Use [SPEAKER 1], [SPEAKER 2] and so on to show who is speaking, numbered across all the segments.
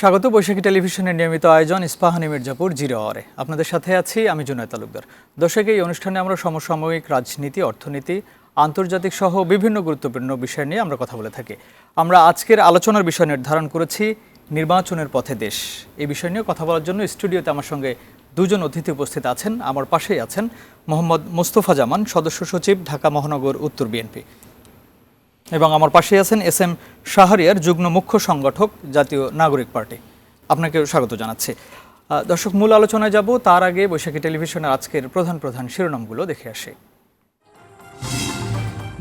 [SPEAKER 1] স্বাগত বৈশাখী টেলিভিশনের নিয়মিত আয়োজন ইস্পাহানি মির্জাপুর জিরো আওয়ারে। আপনাদের সাথে আছি আমি জুনায়েদ তালুকদার। দর্শক, এই অনুষ্ঠানে আমরা সমসাময়িক রাজনীতি, অর্থনীতি, আন্তর্জাতিক সহ বিভিন্ন গুরুত্বপূর্ণ বিষয় নিয়ে আমরা কথা বলে থাকি। আমরা আজকের আলোচনার বিষয় নির্ধারণ করেছি নির্বাচনের পথে দেশ। এই বিষয় নিয়ে কথা বলার জন্য স্টুডিওতে আমার সঙ্গে দুজন অতিথি উপস্থিত আছেন। আমার পাশেই আছেন মোহাম্মদ মোস্তফা জামান, সদস্য সচিব, ঢাকা মহানগর উত্তর বিএনপি, এবং আমার পাশে আছেন এস.এম. শাহরিয়ার, যুগ্ম মুখ্য সংগঠক, জাতীয় নাগরিক পার্টি। আপনাকে স্বাগত জানাচ্ছি। দর্শক, মূল আলোচনায় যাব তার আগে বৈশাখী টেলিভিশনের আজকের প্রধান শিরোনামগুলো দেখে আসি।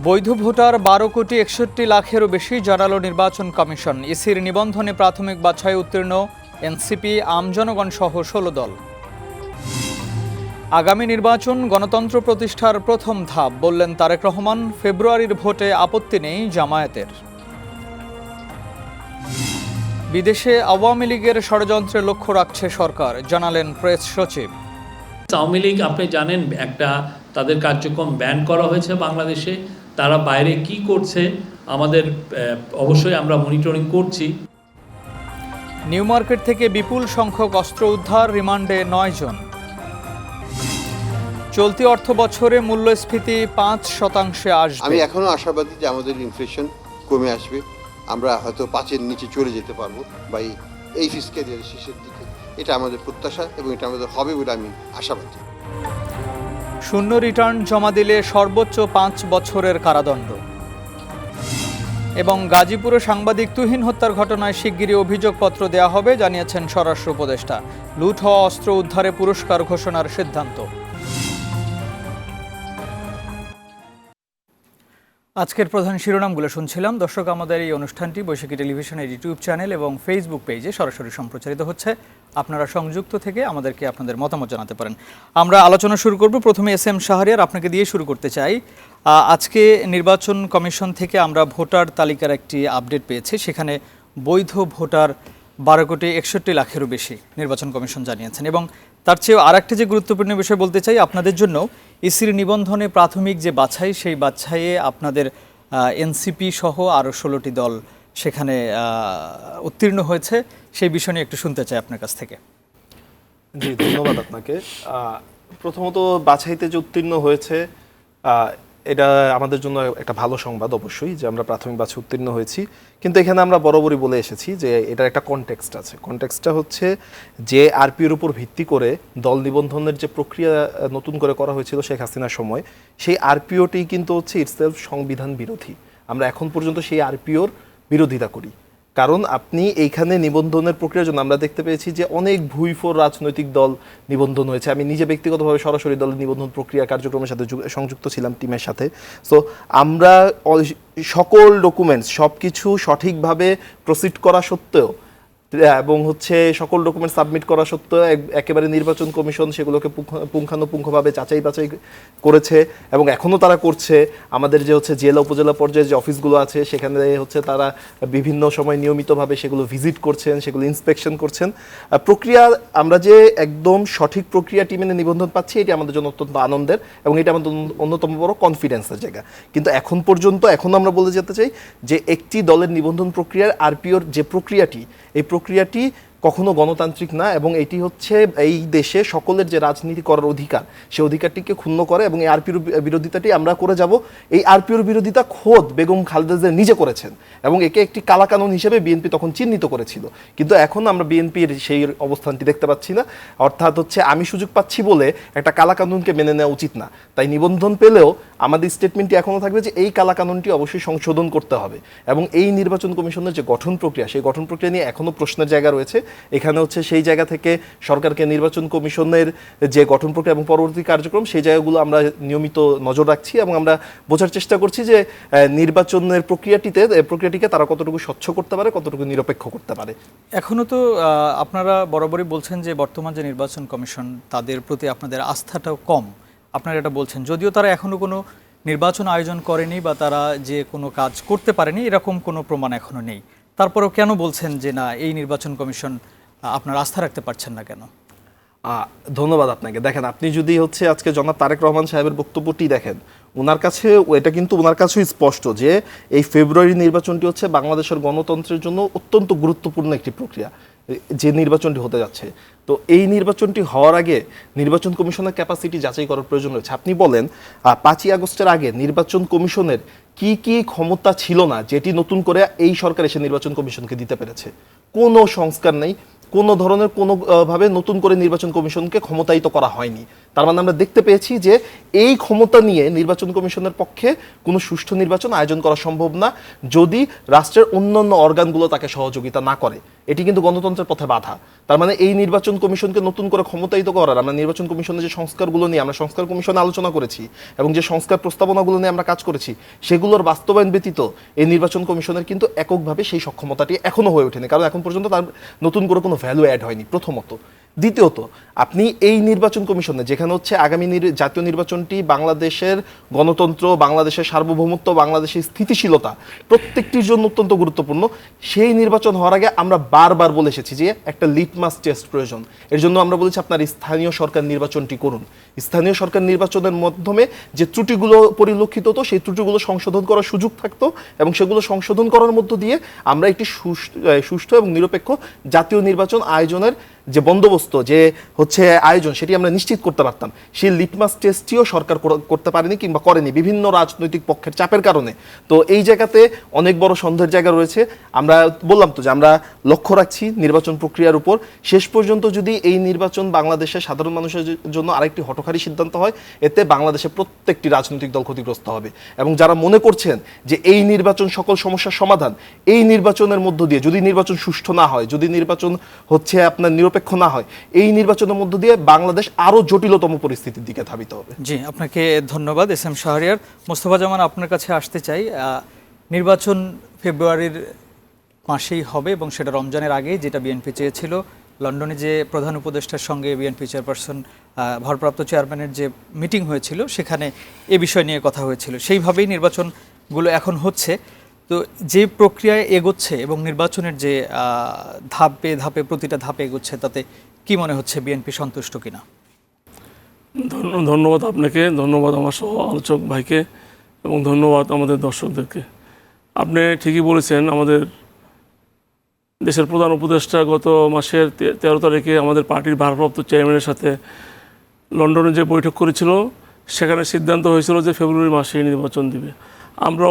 [SPEAKER 1] বৈধ ভোটার 12,61,00,000-এরও বেশি জানালো নির্বাচন কমিশন। ইসির নিবন্ধনে প্রাথমিক বাছাই উত্তীর্ণ এনসিপি, আমজনগণ সহ 16 দল। আগামী নির্বাচন গণতন্ত্র প্রতিষ্ঠার প্রথম ধাপ বললেন তারেক রহমান। ফেব্রুয়ারির ভোটে আপত্তি নেই জামায়াতের। বিদেশে আওয়ামী লীগের ষড়যন্ত্রে লক্ষ্য রাখছে সরকার, জানালেন প্রেস সচিব।
[SPEAKER 2] আওয়ামী লীগ আপনি জানেন একটা তাদের কার্যক্রম ব্যান করা হয়েছে বাংলাদেশে। তারা বাইরে কি করছে আমাদের অবশ্যই আমরা মনিটরিং করছি।
[SPEAKER 1] নিউ মার্কেট থেকে বিপুল সংখ্যক অস্ত্র উদ্ধার, রিমান্ডে 9 জন। চলতি অর্থ বছরে মূল্যস্ফীতি 5% আসবে।
[SPEAKER 3] আমি এখনো আশাবাদী যে আমাদের ইনফ্লেশন কমে আসবে, আমরা হয়তো 5-এর নিচে চলে যেতে পারবো বা এই ফিসক্যাল ইয়ারের শেষের দিকে। এটা আমাদের প্রত্যাশা এবং এটা আমাদের হবে বলে আমি আশাবাদী।
[SPEAKER 1] শূন্য রিটার্ন জমা দিলে সর্বোচ্চ 5 বছরের কারাদণ্ড। এবং গাজীপুরে সাংবাদিক তুহিন হত্যার ঘটনায় শিগগিরই অভিযোগপত্র দেওয়া হবে, জানিয়েছেন স্বরাষ্ট্র উপদেষ্টা। লুট হওয়া অস্ত্র উদ্ধারে পুরস্কার ঘোষণার সিদ্ধান্ত। আজকের প্রধান শিরোনামগুলো শুনছিলাম। দর্শক, আমাদের এই অনুষ্ঠানটি বৈশাখী টেলিভিশনের ইউটিউব চ্যানেল এবং ফেসবুক পেজে সরাসরি সম্প্রচারিত হচ্ছে। আপনারা সংযুক্ত থেকে আমাদেরকে আপনাদের মতামত জানাতে পারেন। আমরা আলোচনা শুরু করব। প্রথমে এস.এম. শাহরিয়ার, আপনাকে দিয়ে শুরু করতে চাই। আজকে নির্বাচন কমিশন থেকে আমরা ভোটার তালিকার একটি আপডেট পেয়েছি। সেখানে বৈধ ভোটার 12,61,00,000-এরও বেশি নির্বাচন কমিশন জানিয়েছেন। এবং তার চেয়েও আরেকটা যে গুরুত্বপূর্ণ বিষয় বলতে চাই আপনাদের জন্য, ইসির নিবন্ধনে প্রাথমিক যে বাছাই, সেই বাছাইয়ে আপনাদের এনসিপি সহ আরও 16টি দল সেখানে উত্তীর্ণ হয়েছে। সেই বিষয় নিয়ে একটু শুনতে চাই আপনার কাছ থেকে।
[SPEAKER 4] জি, ধন্যবাদ আপনাকে। প্রথমত বাছাইতে যে উত্তীর্ণ হয়েছে এটা আমাদের জন্য একটা ভালো সংবাদ অবশ্যই, যে আমরা প্রাথমিক বাছাই উত্তীর্ণ হয়েছি। কিন্তু এখানে আমরা বরাবরই বলে এসেছি যে এটার একটা কনটেক্সট আছে। কনটেক্সটটা হচ্ছে যে আরপিওর উপর ভিত্তি করে দল নিবন্ধনের যে প্রক্রিয়া নতুন করে করা হয়েছিল শেখ হাসিনার সময়, সেই আরপিওটি কিন্তু হচ্ছে ইটসেলফ সংবিধান বিরোধী। আমরা এখন পর্যন্ত সেই আরপিওর বিরোধিতা করি। কারণ আপনি এইখানে নিবন্ধনের প্রক্রিয়ার জন্য আমরা দেখতে পেয়েছি যে অনেক ভুইফোর রাজনৈতিক দল নিবন্ধন হয়েছে। আমি নিজে ব্যক্তিগতভাবে সরাসরি দলের নিবন্ধন প্রক্রিয়া কার্যক্রমের সাথে সংযুক্ত ছিলাম, টিমের সাথে। সো আমরা সকল ডকুমেন্টস সব কিছু সঠিকভাবে প্রসিড করা সত্ত্বেও এবং হচ্ছে সকল ডকুমেন্ট সাবমিট করা সত্ত্বেও একেবারে নির্বাচন কমিশন সেগুলোকে পুঙ্খানুপুঙ্খভাবে যাচাই বাছাই করেছে এবং এখনও তারা করছে। আমাদের যে হচ্ছে জেলা উপজেলা পর্যায়ে যে অফিসগুলো আছে সেখানে হচ্ছে তারা বিভিন্ন সময় নিয়মিতভাবে সেগুলো ভিজিট করছেন, সেগুলো ইন্সপেকশন করছেন। প্রক্রিয়া আমরা যে একদম সঠিক প্রক্রিয়াটি মেনে নিবন্ধন পাচ্ছি, এটি আমাদের জন্য অত্যন্ত আনন্দের এবং এটা আমাদের অন্যতম বড় কনফিডেন্সের জায়গা। কিন্তু এখন পর্যন্ত আমরা বলে যেতে চাই যে একটি দলের নিবন্ধন প্রক্রিয়ার আরপিওর যে প্রক্রিয়াটি, এই প্রক্রিয়াটি কখনো গণতান্ত্রিক না এবং এটি হচ্ছে এই দেশে সকলের যে রাজনীতি করার অধিকার, সেই অধিকারটিকে ক্ষুণ্ণ করে এবং এই আরপিওর বিরোধিতাটি আমরা করে যাব। এই আরপিওর বিরোধিতা খোদ বেগম খালেদা জিয়া নিজে করেছেন এবং একে একটি কালাকানুন হিসেবে বিএনপি তখন চিহ্নিত করেছিল। কিন্তু এখন আমরা বিএনপির সেই অবস্থানটি দেখতে পাচ্ছি না। অর্থাৎ হচ্ছে আমি সুযোগ পাচ্ছি বলে একটা কালাকানুনকে মেনে নেওয়া উচিত না। তাই নিবন্ধন পেলেও আমাদের স্টেটমেন্টটি এখনও থাকবে যে এই কালাকানুনটি অবশ্যই সংশোধন করতে হবে এবং এই নির্বাচন কমিশনের যে গঠন প্রক্রিয়া, সেই গঠন প্রক্রিয়া নিয়ে এখনও প্রশ্নের জায়গা রয়েছে। এখানে হচ্ছে সেই জায়গা থেকে সরকারকে নির্বাচন কমিশনের যে গঠন প্রক্রিয়া এবং পরবর্তী কার্যক্রম, সেই জায়গাগুলো আমরা নিয়মিত নজর রাখছি এবং আমরা বোঝার চেষ্টা করছি যে নির্বাচনের প্রক্রিয়াটিকে তারা কতটুকু স্বচ্ছ করতে পারে, কতটুকু নিরপেক্ষ করতে পারে।
[SPEAKER 1] এখনও তো আপনারা বরাবরই বলছেন যে বর্তমান যে নির্বাচন কমিশন, তাদের প্রতি আপনাদের আস্থাটাও কম, আপনারা এটা বলছেন। যদিও তারা এখনও কোনো নির্বাচন আয়োজন করেনি বা তারা যে কোনো কাজ করতে পারেনি, এরকম কোনো প্রমাণ এখনও নেই। তারপরেও কেন বলছেন যে না, এই নির্বাচন কমিশন আপনারা আস্থা রাখতে পারছেন না কেন?
[SPEAKER 4] ধন্যবাদ আপনাকে। দেখেন, আপনি যদি হচ্ছে আজকে জনাব তারেক রহমান সাহেবের বক্তব্যটি দেখেন, ওনার কাছে এটা কিন্তু ওনার কাছেও স্পষ্ট যে এই ফেব্রুয়ারি নির্বাচনটি হচ্ছে বাংলাদেশের গণতন্ত্রের জন্য অত্যন্ত গুরুত্বপূর্ণ একটি প্রক্রিয়া যে নির্বাচনটি হতে যাচ্ছে। তো এই নির্বাচনটি হওয়ার আগে নির্বাচন কমিশনের ক্যাপাসিটি যাচাই করার প্রয়োজন রয়েছে। আপনি বলেন 5ই আগস্টের আগে নির্বাচন কমিশনের কি কি ক্ষমতা ছিল না যেটি নতুন করে এই সরকার এসে নির্বাচন কমিশনকে দিতে পেরেছে? কোনো সংস্কার নেই, কোনো ধরনের কোনো ভাবে নতুন করে নির্বাচন কমিশনকে ক্ষমতায়িত করা হয়নি। তার মানে আমরা দেখতে পেয়েছি যে এই ক্ষমতা নিয়ে নির্বাচন কমিশনের পক্ষে কোনো সুষ্ঠু নির্বাচন আয়োজন করা সম্ভব না যদি রাষ্ট্রের অন্যান্য অর্গানগুলো তাকে সহযোগিতা না করে। এটি কিন্তু গণতন্ত্রের পথে বাধা। তার মানে এই নির্বাচন কমিশনকে নতুন করে ক্ষমতায়িত করার, আমরা নির্বাচন কমিশনের যে সংস্কারগুলো নিয়ে আমরা সংস্কার কমিশনে আলোচনা করেছি এবং যে সংস্কার প্রস্তাবনাগুলো নিয়ে আমরা কাজ করেছি সেগুলোর বাস্তবায়ন ব্যতীত এই নির্বাচন কমিশনের কিন্তু এককভাবে সেই সক্ষমতাটি এখনো হয়ে ওঠেনি, কারণ এখন পর্যন্ত তার নতুন করে কোনো ভ্যালু অ্যাড হয়নি, প্রথমত। দ্বিতীয়ত, আপনি এই নির্বাচন কমিশনে যেখানে হচ্ছে আগামী জাতীয় নির্বাচনটি বাংলাদেশের গণতন্ত্র, বাংলাদেশের সার্বভৌমত্ব, বাংলাদেশের স্থিতিশীলতা প্রত্যেকটির জন্য অত্যন্ত গুরুত্বপূর্ণ, সেই নির্বাচন হওয়ার আগে আমরা বারবার বলে এসেছি যে একটা লিটমাস টেস্ট প্রয়োজন। এর জন্য আমরা বলেছি আপনার স্থানীয় সরকার নির্বাচনটি করুন। স্থানীয় সরকার নির্বাচনের মাধ্যমে যে ত্রুটিগুলো পরিলক্ষিত হতো সেই ত্রুটিগুলো সংশোধন করার সুযোগ থাকতো এবং সেগুলো সংশোধন করার মধ্য দিয়ে আমরা একটি সুষ্ঠু এবং নিরপেক্ষ জাতীয় নির্বাচন আয়োজনের যে বন্দোবস্ত, যে হচ্ছে আয়োজন, সেটি আমরা নিশ্চিত করতে পারতাম। সেই লিটমাস টেস্টটিও সরকার করতে পারেনি কিংবা করেনি বিভিন্ন রাজনৈতিক পক্ষের চাপের কারণে। তো এই জায়গাতে অনেক বড় সন্দেহের জায়গা রয়েছে। আমরা বললাম তো যে আমরা লক্ষ্য রাখছি নির্বাচন প্রক্রিয়ার উপর। শেষ পর্যন্ত যদি এই নির্বাচন বাংলাদেশের সাধারণ মানুষের জন্য আরেকটি হঠকারী সিদ্ধান্ত হয়, এতে বাংলাদেশের প্রত্যেকটি রাজনৈতিক দল ক্ষতিগ্রস্ত হবে। এবং যারা মনে করছেন যে এই নির্বাচন সকল সমস্যার সমাধান, এই নির্বাচনের মধ্য দিয়ে যদি নির্বাচন সুষ্ঠু না হয়, যদি নির্বাচন হচ্ছে আপনার নিরপেক্ষ না হয়, এই নির্বাচনের মধ্য দিয়ে বাংলাদেশ আরো জটিলতম পরিস্থিতির দিকে ধাবিত হবে।
[SPEAKER 1] জি, আপনাকে ধন্যবাদ এস এম শাহরিয়ার। মোস্তফা জামান, আপনার কাছে আসতে চাই। নির্বাচন ফেব্রুয়ারির মাসেই হবে এবং সেটা রমজানের আগে, যেটা বিএনপি চেয়েছিল। লন্ডনে যে প্রধান উপদেষ্টার সঙ্গে বিএনপি চেয়ারপারসন, ভারপ্রাপ্ত চেয়ারম্যানের যে মিটিং হয়েছিল, সেখানে এ বিষয় নিয়ে কথা হয়েছিল। সেইভাবেই নির্বাচনগুলো এখন হচ্ছে। তো যে প্রক্রিয়ায় এগোচ্ছে এবং নির্বাচনের যে ধাপে ধাপে প্রতিটা ধাপে এগোচ্ছে, তাতে কি মনে হচ্ছে বিএনপি সন্তুষ্ট কিনা?
[SPEAKER 5] ধন্যবাদ আপনাকে, ধন্যবাদ আমার সহ আলোচক ভাইকে এবং ধন্যবাদ আমাদের দর্শকদেরকে। আপনি ঠিকই বলেছেন, আমাদের দেশের প্রধান উপদেষ্টা গত মাসের 13 তারিখে আমাদের পার্টির ভারপ্রাপ্ত চেয়ারম্যানের সাথে লন্ডনে যে বৈঠক করেছিল, সেখানে সিদ্ধান্ত হয়েছিল যে ফেব্রুয়ারি মাসে নির্বাচন দিবে। আমরা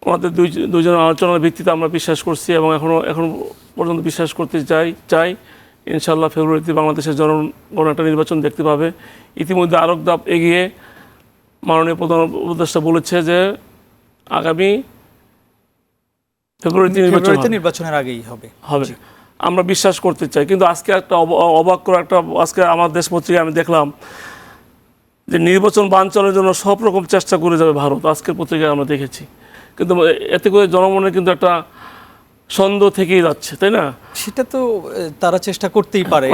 [SPEAKER 5] ওনাদের দুইজনের আলোচনার ভিত্তিতে আমরা বিশ্বাস করছি এবং এখন পর্যন্ত বিশ্বাস করতে চাই ইনশাআল্লাহ ফেব্রুয়ারিতে বাংলাদেশের জনগণ একটা নির্বাচন দেখতে পাবে। ইতিমধ্যে আরেক ধাপ এগিয়ে মাননীয় প্রধান উপদেষ্টা বলেছে যে আগামী ফেব্রুয়ারিতে
[SPEAKER 1] নির্বাচনের আগেই হবে।
[SPEAKER 5] আমরা বিশ্বাস করতে চাই। কিন্তু আজকে একটা অবাক করা আজকে আমার দেশ পত্রিকায় আমি দেখলাম যে নির্বাচন বানচালের জন্য সব রকম চেষ্টা করে যাবে ভারত। আজকের পত্রিকায় আমরা দেখেছি। কিন্তু এতে করে জনমনের কিন্তু একটা সন্দেহ থেকেই যাচ্ছে, তাই না?
[SPEAKER 1] সেটা তো তারা চেষ্টা করতেই পারে।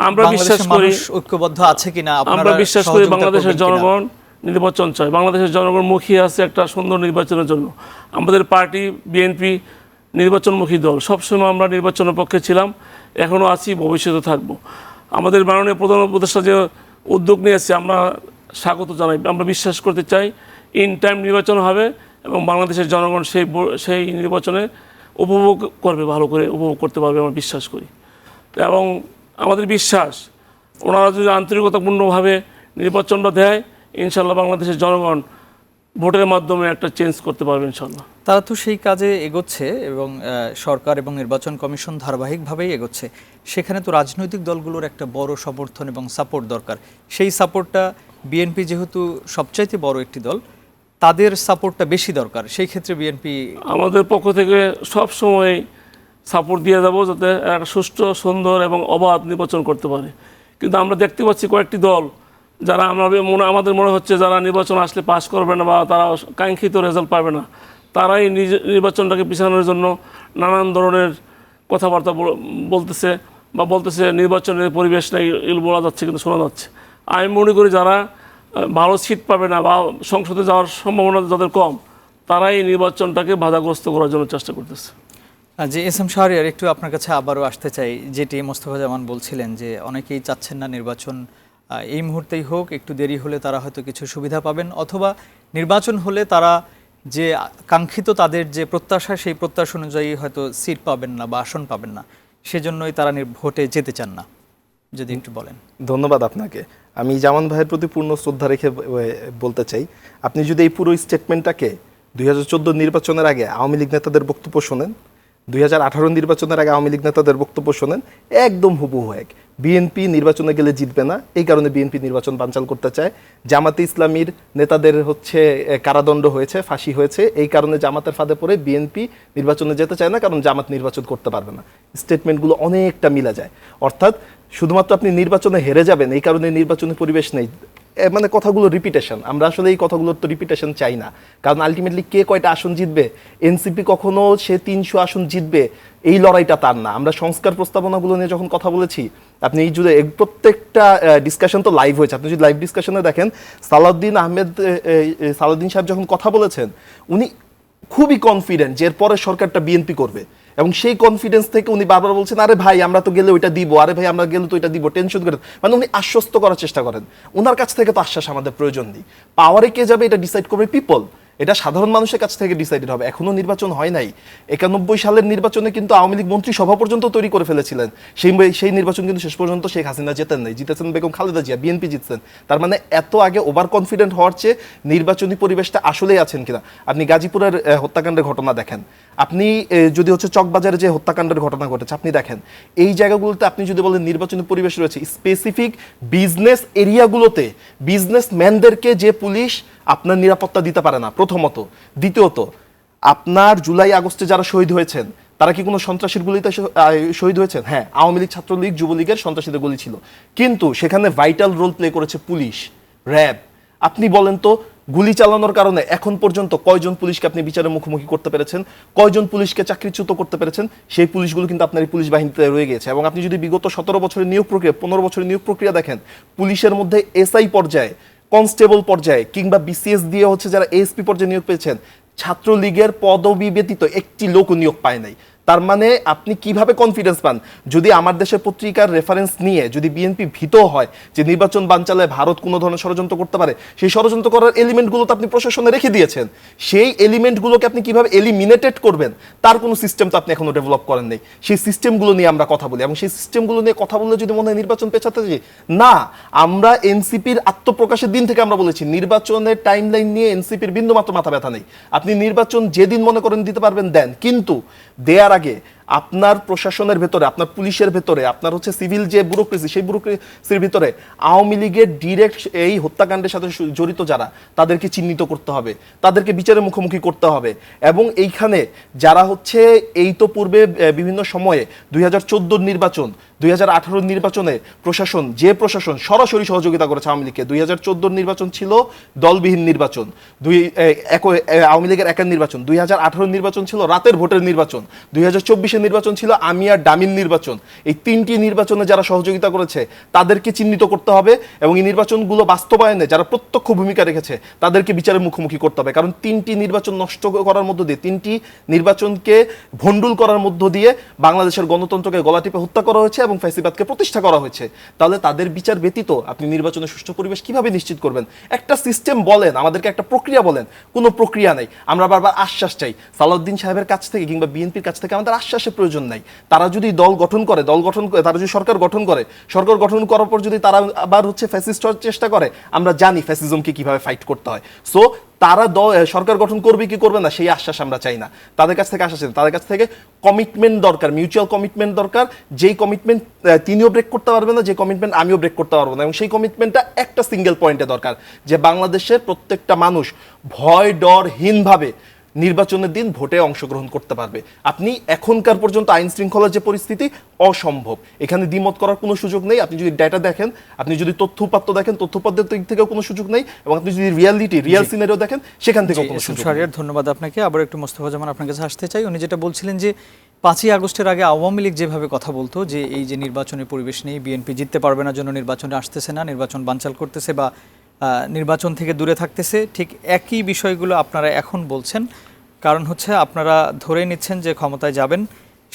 [SPEAKER 5] আমরা বিশ্বাস করি
[SPEAKER 1] ঐক্যবদ্ধ আছে কিনা,
[SPEAKER 5] আমরা বিশ্বাস করি বাংলাদেশের জনগণ নির্বাচন চায়। বাংলাদেশের জনগণ মুখিয়ে আছে একটা সুন্দর নির্বাচনের জন্য। আমাদের পার্টি বিএনপি নির্বাচনমুখী দল, সবসময় আমরা নির্বাচনের পক্ষে ছিলাম, এখনও আছি, ভবিষ্যতে থাকব। আমাদের মাননীয় প্রধান উপদেষ্টা যে উদ্যোগ নিয়েছে আমরা স্বাগত জানাই। আমরা বিশ্বাস করতে চাই ইন টাইম নির্বাচন হবে এবং বাংলাদেশের জনগণ সেই নির্বাচনে উপভোগ করবে, ভালো করে উপভোগ করতে পারবে, আমরা বিশ্বাস করি। এবং আমাদের বিশ্বাস ওনারা যদি আন্তরিকতাপূর্ণভাবে নির্বাচনটা দেয়, ইনশাল্লাহ বাংলাদেশের জনগণ ভোটের মাধ্যমে একটা চেঞ্জ করতে পারবে ইনশাল্লাহ।
[SPEAKER 1] তারা তো সেই কাজে এগোচ্ছে এবং সরকার এবং নির্বাচন কমিশন ধারাবাহিকভাবেই এগোচ্ছে। সেখানে তো রাজনৈতিক দলগুলোর একটা বড় সমর্থন এবং সাপোর্ট দরকার। সেই সাপোর্টটা বিএনপি যেহেতু সবচাইতে বড় একটি দল, তাদের সাপোর্টটা বেশি দরকার। সেই ক্ষেত্রে বিএনপি
[SPEAKER 5] আমাদের পক্ষ থেকে সব সময় সাপোর্ট দিয়ে যাব যাতে একটা সুষ্ঠু, সুন্দর এবং অবাধ নির্বাচন করতে পারে। কিন্তু আমরা দেখতে পাচ্ছি কয়েকটি দল যারা আমাদের মনে হচ্ছে যারা নির্বাচন আসলে পাস করবে না বা তারা কাঙ্ক্ষিত রেজাল্ট পাবে না, তারাই নির্বাচনটাকে পিছানোর জন্য নানান ধরনের কথাবার্তা বলতেছে নির্বাচনের পরিবেশ নেই, এগুলো বলা যাচ্ছে কিন্তু শোনা যাচ্ছে। আমি মনে করি যারা ভালো সিট পাবে না বা সংসদে যাওয়ার সম্ভাবনা যাদের কম, তারাই নির্বাচনটাকে বাধাগ্রস্ত করার জন্য চেষ্টা করতেছে।
[SPEAKER 1] যে এস এম শাহরিয়ার, একটু আপনার কাছে আবারও আসতে চাই। যেটি মোস্তফা জামান বলছিলেন যে অনেকেই চাচ্ছেন না নির্বাচন এই মুহূর্তেই হোক, একটু দেরি হলে তারা হয়তো কিছু সুবিধা পাবেন, অথবা নির্বাচন হলে তারা যে কাঙ্ক্ষিত তাদের যে প্রত্যাশা, সেই প্রত্যাশা অনুযায়ী হয়তো সিট পাবেন না বা আসন পাবেন না। সেজন্যই তারা ভোটে যেতে চান না, যদি একটু বলেন।
[SPEAKER 4] ধন্যবাদ আপনাকে। আমি জামান ভাইয়ের প্রতি পূর্ণ শ্রদ্ধা রেখে বলতে চাই, আপনি যদি এই পুরো স্টেটমেন্টটাকে 2014 নির্বাচনের আগে আওয়ামী লীগ নেতাদের বক্তব্য শোনেন, 2018 নির্বাচনের আগে আওয়ামী লীগ নেতাদের বক্তব্য শোনেন, একদম হুবহু এক। বিএনপি নির্বাচনে গেলে জিতবে না, এই কারণে বিএনপি নির্বাচন বানচাল করতে চায়। জামাতে ইসলামীর নেতাদের হচ্ছে কারাদণ্ড হয়েছে, ফাঁসি হয়েছে, এই কারণে জামাতের ফাঁদে পড়ে বিএনপি নির্বাচনে যেতে চায় না, কারণ জামাত নির্বাচন করতে পারবে না। স্টেটমেন্টগুলো অনেকটা মিলা যায়। অর্থাৎ শুধুমাত্র আপনি নির্বাচনে হেরে যাবেন এই কারণে নির্বাচনী পরিবেশ নেই, মানে কথাগুলো রিপিটেশন। আমরা আসলে এই কথাগুলোর তো রিপিটেশন চাই না, কারণ আলটিমেটলি কে কয়টা আসন জিতবে, এনসিপি কখনো সে 300 আসন জিতবে এই লড়াইটা তার না। আমরা সংস্কার প্রস্তাবনাগুলো নিয়ে যখন কথা বলেছি, আপনি এই যদি প্রত্যেকটা ডিসকাশন তো লাইভ হয়েছে, আপনি যদি লাইভ ডিসকাশনে দেখেন, সালাউদ্দিন সাহেব যখন কথা বলেছেন, উনি খুবই কনফিডেন্ট যে এরপরে সরকারটা বিএনপি করবে, এবং সেই কনফিডেন্স থেকে উনি বারবার বলছেন, আরে ভাই আমরা তো গেলে ওইটা দিব, আরে ভাই আমরা গেলে তো ওইটা দিব, টেনশন করে, মানে উনি আশ্বস্ত করার চেষ্টা করেন। ওনার কাছ থেকে তো আশ্বাস আমাদের প্রয়োজন নেই। পাওয়ারে কে যাবে এটা ডিসাইড করবে পিপল, এটা সাধারণ মানুষের কাছ থেকে ডিসাইডেড হবে। এখনো নির্বাচন হয় নাই। 91 সালের নির্বাচনে কিন্তু আওয়ামী লীগ মন্ত্রিসভা পর্যন্ত তৈরি করে ফেলেছিলেন। সেই নির্বাচন কিন্তু শেষ পর্যন্ত শেখ হাসিনা জেতেন নাই, জিতেছেন বেগম খালেদা জিয়া, বিএনপি জিতছেন। তার মানে এত আগে ওভার কনফিডেন্ট হওয়ার চেয়ে নির্বাচনী পরিবেশটা আসলেই আছেন কিনা। আপনি গাজীপুরের হত্যাকাণ্ডের ঘটনা দেখেন, আপনি যদি হচ্ছে চকবাজারে যে হত্যাকাণ্ডের ঘটনা ঘটেছে আপনি দেখেন, এই জায়গাগুলোতে আপনি যদি বলেন নির্বাচনী পরিবেশ রয়েছে, স্পেসিফিক বিজনেস এরিয়াগুলোতে বিজনেসম্যানদেরকে যে পুলিশ আপনার নিরাপত্তা দিতে পারে না, প্রথমত। দ্বিতীয়ত, আপনার জুলাই আগস্টে যারা শহীদ হয়েছেন তারা কি কোনো সন্ত্রাসীর গুলিতে শহীদ হয়েছেন? হ্যাঁ, আওয়ামী লীগ, ছাত্রলীগ, যুবলীগের সন্ত্রাসীদের গুলি ছিল, কিন্তু সেখানে ভাইটাল রোল প্লে করেছে পুলিশ, র্যাব। আপনি বলেন তো, গুলি চালানোর কারণে এখন পর্যন্ত কয়জন পুলিশকে আপনি বিচারের মুখোমুখি করতে পেরেছেন, কয়জন পুলিশকে চাকরিচ্যুত করতে পেরেছেন? সেই পুলিশগুলো কিন্তু আপনার এই পুলিশ বাহিনীতে রয়ে গেছে। এবং আপনি যদি বিগত 17 বছরের নিয়োগ প্রক্রিয়া, 15 বছরের নিয়োগ প্রক্রিয়া দেখেন, পুলিশের মধ্যে এসআই পর্যায়ে, কনস্টেবল পর্যায়ে কিংবা বিসিএস দিয়ে হচ্ছে যারা এএসপি পর্যায়ে নিয়োগ পেয়েছেন, ছাত্রলীগের পদবি ব্যতীত একটি লোক নিয়োগ পায় নাই। তার মানে আপনি কিভাবে কনফিডেন্স পান? যদি আমার দেশের পত্রিকার রেফারেন্স নিয়ে যদি বিএনপি ভীত হয় যে নির্বাচন বানচালে ভারত কোনো ধরনের ষড়যন্ত্র করতে পারে, সেই ষড়যন্ত্র করার এলিমেন্টগুলো তো আপনি প্রশাসনে রেখে দিয়েছেন। সেই এলিমেন্টগুলোকে আপনি কিভাবে এলিমিনেটেড করবেন তার কোনো সিস্টেম তো আপনি এখনো ডেভেলপ করেন নাই। সেই সিস্টেমগুলো নিয়ে আমরা কথা বলি, এবং সেই সিস্টেমগুলো নিয়ে কথা বললে যদি মনে হয় নির্বাচন পেছাতে যাই, না। আমরা এনসিপির আত্মপ্রকাশের দিন থেকে আমরা বলেছি নির্বাচনের টাইমলাইন নিয়ে এনসিপির বিন্দুমাত্র মাথা ব্যথা নেই। আপনি নির্বাচন যেদিন মনে করেন দিতে পারবেন দেন, কিন্তু দেয়ার আগে আপনার প্রশাসনের ভেতরে, আপনার পুলিশের ভেতরে, আপনার হচ্ছে সিভিল যে ব্যুরোক্রেসি, সেই ব্যুরোক্রেসির ভিতরে আওয়ামী লীগের ডিরেক্ট এই হত্যাকাণ্ডের সাথে জড়িত যারা, তাদেরকে চিহ্নিত করতে হবে, তাদেরকে বিচারের মুখোমুখি করতে হবে। এবং এইখানে যারা হচ্ছে এই তো পূর্বে বিভিন্ন সময়ে 2014 নির্বাচন, 2018 নির্বাচনে প্রশাসন, যে প্রশাসন সরাসরি সহযোগিতা করেছে আওয়ামী লীগকে, 2014 নির্বাচন ছিল দলবিহীন নির্বাচন, আওয়ামী লীগের একার নির্বাচন, 2018 নির্বাচন ছিল রাতের ভোটের নির্বাচন, 2024 নির্বাচন ছিল আমি আর ডামিন নির্বাচন। এই 3টি নির্বাচনে যারা সহযোগিতা করেছে তাদেরকে চিহ্নিত করতে হবে, এবং এই নির্বাচনগুলো বাস্তবায়নে যারা প্রত্যক্ষ ভূমিকা রেখেছে তাদেরকে বিচারের মুখোমুখি করতে হবে। কারণ 3টি নির্বাচন নষ্ট করার মধ্য দিয়ে, 3টি নির্বাচনকে ভণ্ডুল করার মধ্য দিয়ে বাংলাদেশের গণতন্ত্রকে গলা টিপে হত্যা করা হয়েছে এবং ফ্যাসিবাদকে প্রতিষ্ঠা করা হয়েছে। তাহলে তাদের বিচার ব্যতীত আপনি নির্বাচনের সুষ্ঠু পরিবেশ কিভাবে নিশ্চিত করবেন? একটা সিস্টেম বলেন, আমাদেরকে একটা প্রক্রিয়া বলেন। কোনো প্রক্রিয়া নেই। আমরা বারবার আশ্বাস চাই সালাউদ্দিন সাহেবের কাছ থেকে কিংবা বিএনপির কাছ থেকে, আমাদের আশ্বাসের প্রয়োজন নাই। তারা যদি দল গঠন করে, তারা যদি সরকার গঠন করে, সরকার গঠন করার পর যদি তারা আবার হচ্ছে ফ্যাসিস্ট হওয়ার চেষ্টা করে, আমরা জানি ফ্যাসিজমকে কিভাবে ফাইট করতে হয়। সো তারা সরকার গঠন করবে কি করবে না সেই আশ্বাস আমরা চাই না। তাদের কাছ থেকে আশ্বাস চাই, তাদের কাছ থেকে কমিটমেন্ট দরকার, মিউচুয়াল কমিটমেন্ট দরকার। যেই কমিটমেন্ট তিনিও ব্রেক করতে পারবে না, যে কমিটমেন্ট আমিও ব্রেক করতে পারবো না। এবং সেই কমিটমেন্টটা একটা সিঙ্গেল পয়েন্টে দরকার, যে বাংলাদেশের প্রত্যেকটা মানুষ ভয় ডরহীনভাবে নির্বাচনের দিন ভোটে অংশগ্রহণ করতে পারবে। আপনি এখনকার পর্যন্ত আইন শৃঙ্খলার যে পরিস্থিতি, অসম্ভব। এখানে দ্বিমত করার কোনো সুযোগ নেই। আপনি যদি ডেটা দেখেন, আপনি যদি তথ্যপাত্র দেখেন, তথ্যপাত্রের দিক থেকেও কোনো সুযোগ নেই, এবং আপনি যদি রিয়াল সিনারিও দেখেন, সেখান থেকেও কোনো সুযোগ নেই।
[SPEAKER 1] ধন্যবাদ আপনাকে। আবার একটু মোস্তফা জামান আপনার কাছে আসতে চাই। উনি যেটা বলছিলেন যে 5ই আগস্টের আগে আওয়ামী লীগ যেভাবে কথা বলতো যে এই যে নির্বাচনের পরিবেশ নেই, বিএনপি জিততে পারবে না, জন্য নির্বাচনে আসতেছে না, নির্বাচন বানচাল করতেছে বা নির্বাচন থেকে দূরে থাকতেছে, ঠিক একই বিষয়গুলো আপনারা এখন বলছেন। কারণ হচ্ছে আপনারা ধরে নিচ্ছেন যে ক্ষমতায় যাবেন,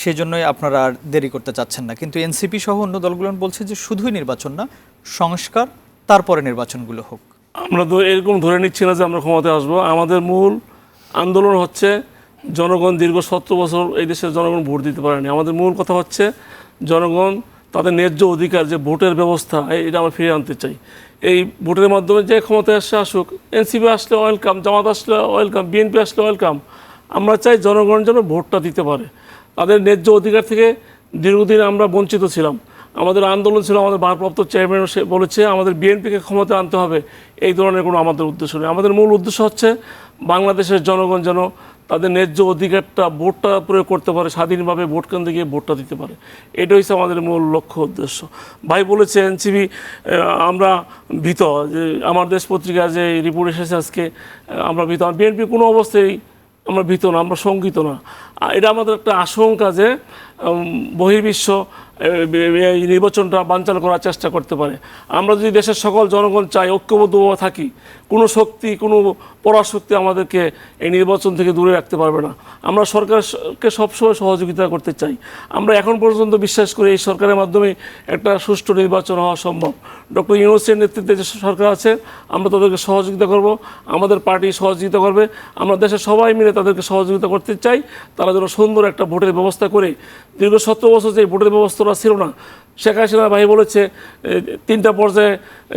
[SPEAKER 1] সেজন্যই আপনারা আর দেরি করতে চাচ্ছেন না। কিন্তু এনসিপি সহ অন্য দলগুলো বলছে যে শুধুই নির্বাচন না, সংস্কার, তারপরে নির্বাচনগুলো হোক।
[SPEAKER 5] আমরা তো এরকম ধরে নিচ্ছি না যে আমরা ক্ষমতায় আসবো। আমাদের মূল আন্দোলন হচ্ছে জনগণ দীর্ঘ 70 বছর এই দেশের জনগণ ভোট দিতে পারেনি। আমাদের মূল কথা হচ্ছে জনগণ তাদের ন্যায্য অধিকার যে ভোটের ব্যবস্থা এটা আমরা ফিরিয়ে আনতে চাই। এই ভোটের মাধ্যমে যে ক্ষমতায় আসে আসুক, এনসিপি আসলে ওয়েলকাম, জামাত আসলে ওয়েলকাম, বিএনপি আসলে ওয়েলকাম। আমরা চাই জনগণ যেন ভোটটা দিতে পারে। তাদের ন্যায্য অধিকার থেকে দীর্ঘদিন আমরা বঞ্চিত ছিলাম। আমাদের আন্দোলন ছিল, আমাদের ভারপ্রাপ্ত চেয়ারম্যান বলেছে আমাদের বিএনপিকে ক্ষমতা আনতে হবে। এই ধরনের কোনো আমাদের উদ্দেশ্য নেই। আমাদের মূল উদ্দেশ্য হচ্ছে বাংলাদেশের জনগণ যেন তাদের ন্যায্য অধিকারটা ভোটটা প্রয়োগ করতে পারে, স্বাধীনভাবে ভোট কেন্দ্রে গিয়ে ভোটটা দিতে পারে। এটা হচ্ছে আমাদের মূল লক্ষ্য উদ্দেশ্য। ভাই বলেছে এনসিপি আমরা ভীত, যে আমার দেশ পত্রিকার যে রিপোর্ট এসেছে আজকে আমরা ভীত। বিএনপি কোনো অবস্থায় আমরা ভীত না, আমরা শঙ্কিত না। এটা আমাদের একটা আশঙ্কা যে বহির্বিশ্ব এই নির্বাচনটা বানচাল করার চেষ্টা করতে পারে। আমরা যদি দেশের সকল জনগণ চাই, ঐক্যবদ্ধভাবে থাকি, কোনো শক্তি, কোনো পরাশক্তি আমাদেরকে এই নির্বাচন থেকে দূরে রাখতে পারবে না। আমরা সরকারকে সবসময় সহযোগিতা করতে চাই। আমরা এখন পর্যন্ত বিশ্বাস করি এই সরকারের মাধ্যমে একটা সুষ্ঠু নির্বাচন হওয়া সম্ভব। ডক্টর ইউনূসের নেতৃত্বে যে সরকার আছে, আমরা তাদেরকে সহযোগিতা করব, আমাদের পার্টি সহযোগিতা করবে। আমরা দেশের সবাই মিলে তাদেরকে সহযোগিতা করতে চাই। তারা যেন সুন্দর একটা ভোটের ব্যবস্থা করে, দীর্ঘ 17 বছর যে ভোটের ব্যবস্থাটা ছিল না, শেখ হাসিনা ভাই বলেছে 3টা পর্যায়ে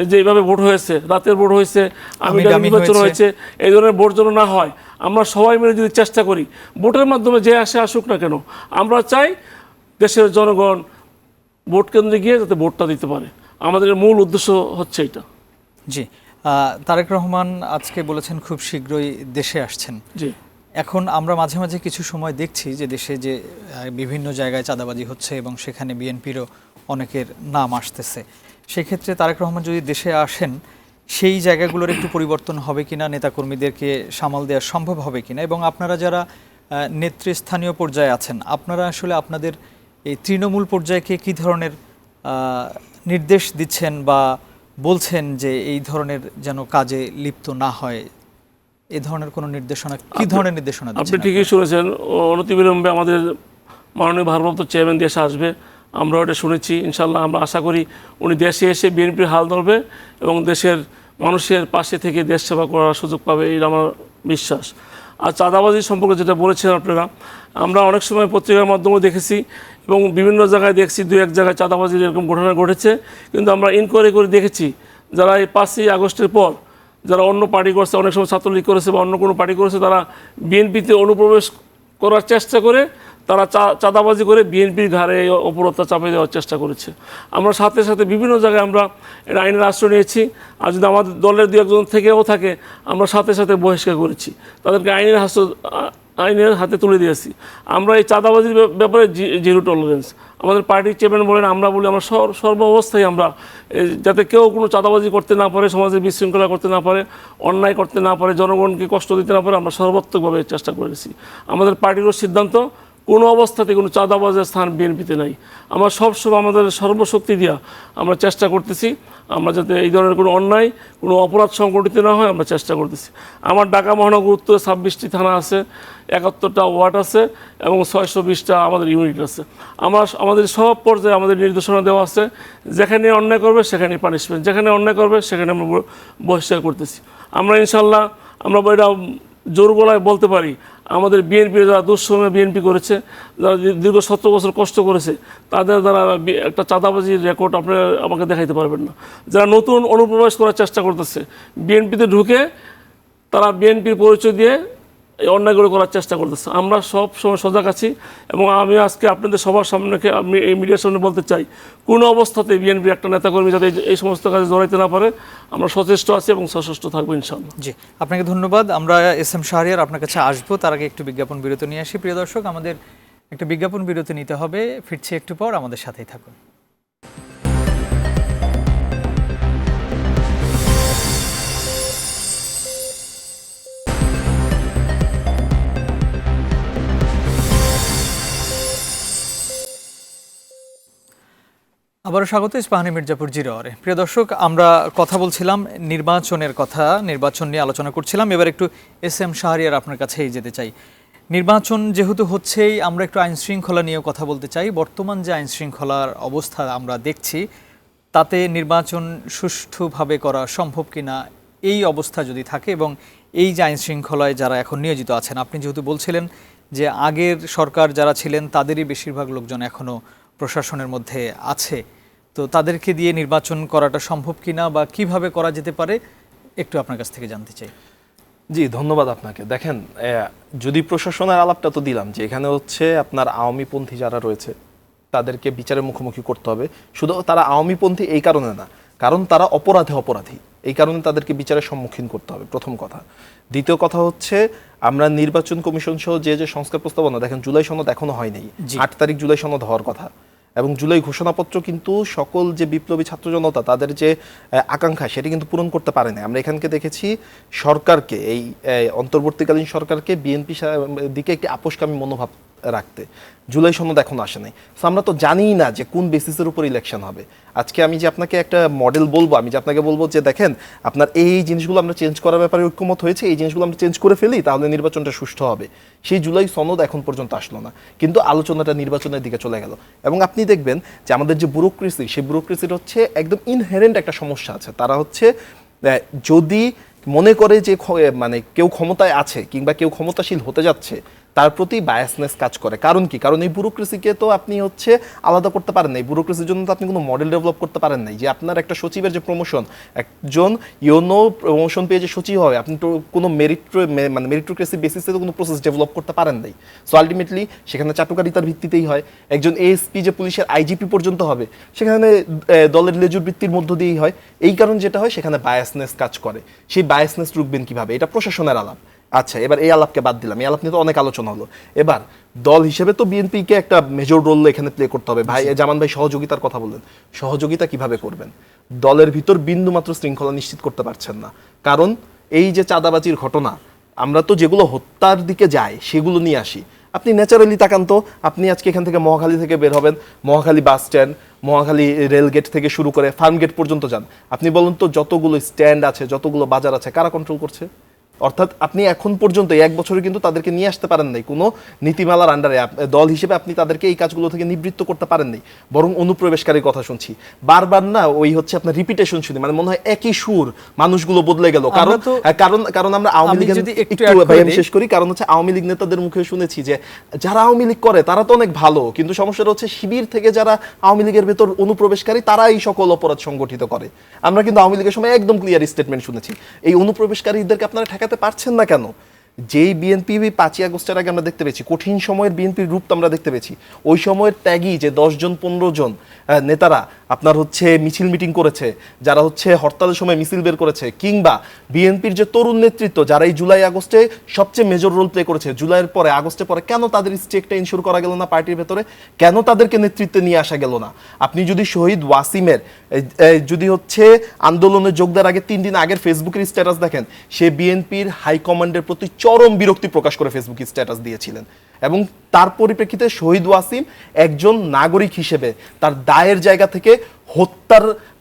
[SPEAKER 5] যে এইভাবে ভোট হয়েছে, রাতের ভোট হয়েছে, নির্বাচন হয়েছে, এই ধরনের ভোট যেন না হয়। আমরা সবাই মিলে যদি চেষ্টা করি, ভোটের মাধ্যমে যে আসে আসুক না কেন, আমরা চাই দেশের জনগণ ভোট কেন্দ্রে গিয়ে যাতে ভোটটা দিতে পারে। আমাদের মূল উদ্দেশ্য হচ্ছে এটা।
[SPEAKER 1] জি, তারেক রহমান আজকে বলেছেন খুব শীঘ্রই দেশে আসছেন।
[SPEAKER 5] জি,
[SPEAKER 1] এখন আমরা মাঝে মাঝে কিছু সময় দেখছি যে দেশে যে বিভিন্ন জায়গায় চাঁদাবাজি হচ্ছে এবং সেখানে বিএনপিরও অনেকের নাম আসতেছে। সেক্ষেত্রে তারেক রহমান যদি দেশে আসেন, সেই জায়গাগুলোর একটু পরিবর্তন হবে কিনা, নেতাকর্মীদেরকে সামাল দেওয়া সম্ভব হবে কিনা, এবং আপনারা যারা নেতৃস্থানীয় পর্যায়ে আছেন, আপনারা আসলে আপনাদের এই তৃণমূল পর্যায়কে কী ধরনের নির্দেশ দিচ্ছেন বা বলছেন যে এই ধরনের যেন কাজে লিপ্ত না হয়, এই ধরনের কোনো নির্দেশনা, কি ধরনের নির্দেশনা দিচ্ছেন?
[SPEAKER 5] আপনি ঠিকই শুনেছেন, অনতিবিলম্বে আমাদের মাননীয় ভারপ্রাপ্ত চেয়ারম্যান দেশে আসবে। আমরা এটা শুনেছি। ইনশাল্লাহ আমরা আশা করি উনি দেশে এসে বিএনপির হাল ধরবে এবং দেশের মানুষের পাশে থেকে দেশ সেবা করার সুযোগ পাবে, এই আমার বিশ্বাস। আর চাঁদাবাজি সম্পর্কে যেটা বলেছেন আপনারা, আমরা অনেক সময় পত্রিকার মাধ্যমে দেখেছি এবং বিভিন্ন জায়গায় দেখছি 2-1 জায়গায় চাঁদাবাজির এরকম ঘটনা ঘটেছে। কিন্তু আমরা ইনকোয়ারি করে দেখেছি যারা এই 5ই আগস্টের পর যারা অন্য পার্টি করছে, অনেক সময় ছাত্রলীগ করেছে বা অন্য কোনো পার্টি করেছে, তারা বিএনপিতে অনুপ্রবেশ করার চেষ্টা করে তারা চাঁদাবাজি করে বিএনপির ঘাড়ে অপরতা চাপিয়ে দেওয়ার চেষ্টা করেছে। আমরা সাথে সাথে বিভিন্ন জায়গায় আমরা এটা আইনের আশ্রয় নিয়েছি। আর যদি আমাদের দলের 2-1 থেকেও থাকে, আমরা সাথে সাথে বহিষ্কার করেছি, তাদেরকে আইনের হাতে তুলে দিয়েছি। আমরা এই চাঁদাবাজির ব্যাপারে জিরো টলারেন্স। আমাদের পার্টির চেয়ারম্যান বলেন, আমরা বলি আমরা সর্ব অবস্থায় আমরা যাতে কেউ কোনো চাঁদাবাজি করতে না পারে, সমাজে বিশৃঙ্খলা করতে না পারে, অন্যায় করতে না পারে, জনগণকে কষ্ট দিতে না পারে, আমরা সর্বাত্মকভাবে চেষ্টা করেছি। আমাদের পার্টিরও সিদ্ধান্ত, কোনো অবস্থাতে কোনো চাঁদাবাজের স্থান বিএনপিতে নাই। আমরা সবসময় আমাদের সর্বশক্তি দিয়া আমরা চেষ্টা করতেছি আমরা যাতে এই ধরনের কোনো অন্যায়, কোনো অপরাধ সংগঠিত না হয়, আমরা চেষ্টা করতেছি। আমার ঢাকা মহানগর উত্তরে 26টি থানা আছে, 71টা ওয়ার্ড আছে এবং 620টা আমাদের ইউনিট আছে। আমাদের সব পর্যায়ে আমাদের নির্দেশনা দেওয়া আছে, যেখানে অন্যায় করবে সেখানে পানিশমেন্ট, যেখানে অন্যায় করবে সেখানে আমরা বহিষ্কার করতেছি। আমরা ইনশাল্লাহ আমরা এটা জোর গলায় বলতে পারি, আমাদের বিএনপি যারা দুঃসময়ে বিএনপি করেছে, যারা দীর্ঘ 17 বছর কষ্ট করেছে, তাদের দ্বারা একটা চাঁদাবাজির রেকর্ড আপনারা আমাকে দেখাইতে পারবেন না। যারা নতুন অনুপ্রবেশ করার চেষ্টা করতেছে, বিএনপিতে ঢুকে তারা বিএনপির পরিচয় দিয়ে এই অন্যায়গুলো করার চেষ্টা করতেছে, আমরা সব সময় সজাগ আছি। এবং আমি আজকে আপনাদের সবার সামনে, আমি এই মিডিয়ার সামনে বলতে চাই, কোনো অবস্থাতে বিএনপির একটা নেতাকর্মী যাতে এই সমস্ত কাজে জড়াইতে না পারে, আমরা সচেষ্ট আছি এবং সশস্ত্র থাকবো ইনশাআল্লাহ।
[SPEAKER 1] জি, আপনাকে ধন্যবাদ। আমরা এস এম শাহরিয়ার আপনার কাছে আসবো, তার আগে একটু বিজ্ঞাপন বিরতি নিয়ে আসি। প্রিয় দর্শক, আমাদের একটা বিজ্ঞাপন বিরতি নিতে হবে, ফিরছি একটু পর, আমাদের সাথেই থাকুন। আবারও স্বাগত ইস্পাহানি মির্জাপুর জিরো আওয়ারে। প্রিয় দর্শক, আমরা কথা বলছিলাম নির্বাচনের কথা, নির্বাচন নিয়ে আলোচনা করছিলাম। এবার একটু এস এম শাহরিয়ার আপনার কাছেই যেতে চাই। নির্বাচন যেহেতু হচ্ছেই, আমরা একটু আইন শৃঙ্খলা নিয়েও কথা বলতে চাই। বর্তমান যে আইন শৃঙ্খলার অবস্থা আমরা দেখছি, তাতে নির্বাচন সুষ্ঠুভাবে করা সম্ভব কিনা, এই অবস্থা যদি থাকে, এবং এই যে আইন শৃঙ্খলায় যারা এখন নিয়োজিত আছেন, আপনি যেহেতু বলছিলেন যে আগের সরকার যারা ছিলেন তাদেরই বেশিরভাগ লোকজন এখনও প্রশাসনের মধ্যে আছে, তো তাদেরকে দিয়ে নির্বাচন করাটা সম্ভব কিনা বা কিভাবে করা যেতে পারে একটু আপনার কাছ থেকে জানতে চাই।
[SPEAKER 4] জি ধন্যবাদ আপনাকে। দেখেন, যদি প্রশাসনের আলাপটা তো দিলাম যে এখানে হচ্ছে আপনার আওয়ামীপন্থী যারা রয়েছে তাদেরকে বিচারের মুখোমুখি করতে হবে। শুধু তারা আওয়ামীপন্থী এই কারণে না, কারণ তারা অপরাধী, এই কারণে তাদেরকে বিচারের সম্মুখীন করতে হবে, প্রথম কথা। দ্বিতীয় কথা হচ্ছে আমরা নির্বাচন কমিশন সহ যে সংস্কার প্রস্তাবনা, দেখেন জুলাই সনদ এখনো হয়নি, 8 তারিখ জুলাই সনদ হওয়ার কথা, এবং জুলাই ঘোষণাপত্র কিন্তু সকল যে বিপ্লবী ছাত্র জনতা তাদের যে আকাঙ্ক্ষা সেটি কিন্তু পূরণ করতে পারে না। আমরা এখানকে দেখেছি সরকারকে, এই অন্তর্বর্তীকালীন সরকারকে বিএনপি দিকে একটি আপোষকামী মনোভাব রাখতে। জুলাই সনদ এখন আসে নাই, সো আমরা তো জানিই না যে কোন বেসিসের উপর ইলেকশন হবে। আজকে আমি যে আপনাকে একটা মডেল বলবো, আমি যে আপনাকে বলবো যে দেখেন আপনার এই জিনিসগুলো আমরা চেঞ্জ করার ব্যাপারে ঐক্যমত হয়েছে, এই জিনিসগুলো আমরা চেঞ্জ করে ফেলি তাহলে নির্বাচনটা সুষ্ঠু হবে, সেই জুলাই সনদ এখন পর্যন্ত আসলো না, কিন্তু আলোচনাটা নির্বাচনের দিকে চলে গেল। এবং আপনি দেখবেন যে আমাদের যে ব্যুরোক্রেসি, সেই ব্যুরোক্রেসির হচ্ছে একদম ইনহেরেন্ট একটা সমস্যা আছে। তারা হচ্ছে যদি মনে করে যে মানে কেউ ক্ষমতায় আছে কিংবা কেউ ক্ষমতাশীল হতে যাচ্ছে তার প্রতি বায়াসনেস কাজ করে। কারণ কি? কারণ এই ব্যুরোক্রেসিকে তো আপনি হচ্ছে আলাদা করতে পারেন না, এই ব্যুরোক্রেসির জন্য তো আপনি কোনো মডেল ডেভেলপ করতে পারেন নাই। যে আপনার একটা সচিবের যে প্রমোশন, একজন ইউনো প্রমোশন পেয়ে যে সচিব হবে, আপনি তো কোনো মেরিটোক্রেসি বেসিসে তো কোনো প্রসেস ডেভেলপ করতে পারেন নাই। সো আলটিমেটলি সেখানে চাটুকারিতার ভিত্তিতেই হয়। একজন এএসপি যে পুলিশের আইজিপি পর্যন্ত হবে সেখানে দলের লেজুর বৃত্তির মধ্য দিয়েই হয়। এই কারণ যেটা হয় সেখানে বায়াসনেস কাজ করে। সেই বায়াসনেস রুখবেন কিভাবে? এটা প্রশাসনের আলাপ। আচ্ছা, এবার এই আলাপকে বাদ দিলাম, এই আলাপ নিয়ে তো অনেক আলোচনা হলো। এবার দল হিসেবে তো বিএনপিকে একটা মেজর রোল এখানে প্লে করতে হবে। ভাই জামান ভাই সহযোগিতার কথা বললেন, সহযোগিতা কিভাবে করবেন? দলের ভিতর বিন্দুমাত্র শৃঙ্খলা নিশ্চিত করতে পারছেন না, কারণ এই যে চাঁদাবাজির ঘটনা, আমরা তো যেগুলো হত্যার দিকে যাই সেগুলো নিয়ে আসি। আপনি ন্যাচারালি তাকান তো, আপনি আজকে এখান থেকে মহাখালী থেকে বের হবেন, Mohakhali bus stand, Mohakhali rail gate থেকে শুরু করে ফার্মগেট পর্যন্ত যান, আপনি বলুন তো যতগুলো স্ট্যান্ড আছে, যতগুলো বাজার আছে, কারা কন্ট্রোল করছে? অর্থাৎ আপনি এখন পর্যন্ত 1 বছরে কিন্তু তাদেরকে নিয়ে আসতে পারেন নাই কোনো নীতিমালার আন্ডারে। দল হিসেবে আপনি তাদেরকে এই কাজগুলো থেকে নিবৃত্ত করতে পারেন নাই, বরং অনুপ্রবেশকারীর কথা শুনছি বারবার। না ওই হচ্ছে আপনার রিপিটেশন শুনি, মানে মনে হয় একই সুর, মানুষগুলো বদলে গেল। কারণ কারণ কারণ আমরা আওয়ামী লীগের, আমি শেষ করি, কারণ হচ্ছে আওয়ামী লীগ নেতাদের মুখে শুনেছি যে যারা আওয়ামী লীগ করে তারা তো অনেক ভালো, কিন্তু সমস্যাটা হচ্ছে শিবির থেকে যারা আওয়ামী লীগের ভেতর অনুপ্রবেশকারী তারা এই সকল অপরাধ সংগঠিত করে। আমরা কিন্তু আওয়ামী লীগের সময় একদম ক্লিয়ার স্টেটমেন্ট শুনেছি। এই অনুপ্রবেশকারীদেরকে আপনারা ঠেকাতে পারছেন না কেন? যেই বিএনপি 5ই আগস্টের আগে আমরা দেখতে পেয়েছি, কঠিন সময়ের বিএনপির রূপ আমরা দেখতে পেয়েছি, ওই সময়ের ত্যাগী যে 10 জন 15 জন নেতারা আপনার হচ্ছে মিছিল মিটিং করেছে, যারা হচ্ছে হরতালের সময় মিছিল বের করেছে, কিংবা বিএনপির যে তরুণ নেতৃত্ব যারা এই জুলাই আগস্টে সবচেয়ে মেজর রোল প্লে করেছে, জুলাইয়ের পরে আগস্টের পরে কেন তাদের স্টেকটা ইনশিওর করা গেল না পার্টির ভেতরে? কেন তাদেরকে নেতৃত্বে নিয়ে আসা গেল না? আপনি যদি শহীদ ওয়াসিমের যদি হচ্ছে আন্দোলনে যোগ দেওয়ার আগে 3 দিন আগের ফেসবুকের স্ট্যাটাস দেখেন, সে বিএনপির হাইকমান্ডের প্রতি চরম বিরক্তি প্রকাশ করে ফেসবুকে স্ট্যাটাস দিয়েছিলেন। এবং তার পরিপ্রেক্ষিতে শহীদ ওয়াসিম একজন নাগরিক হিসেবে তার দায়ের জায়গা থেকে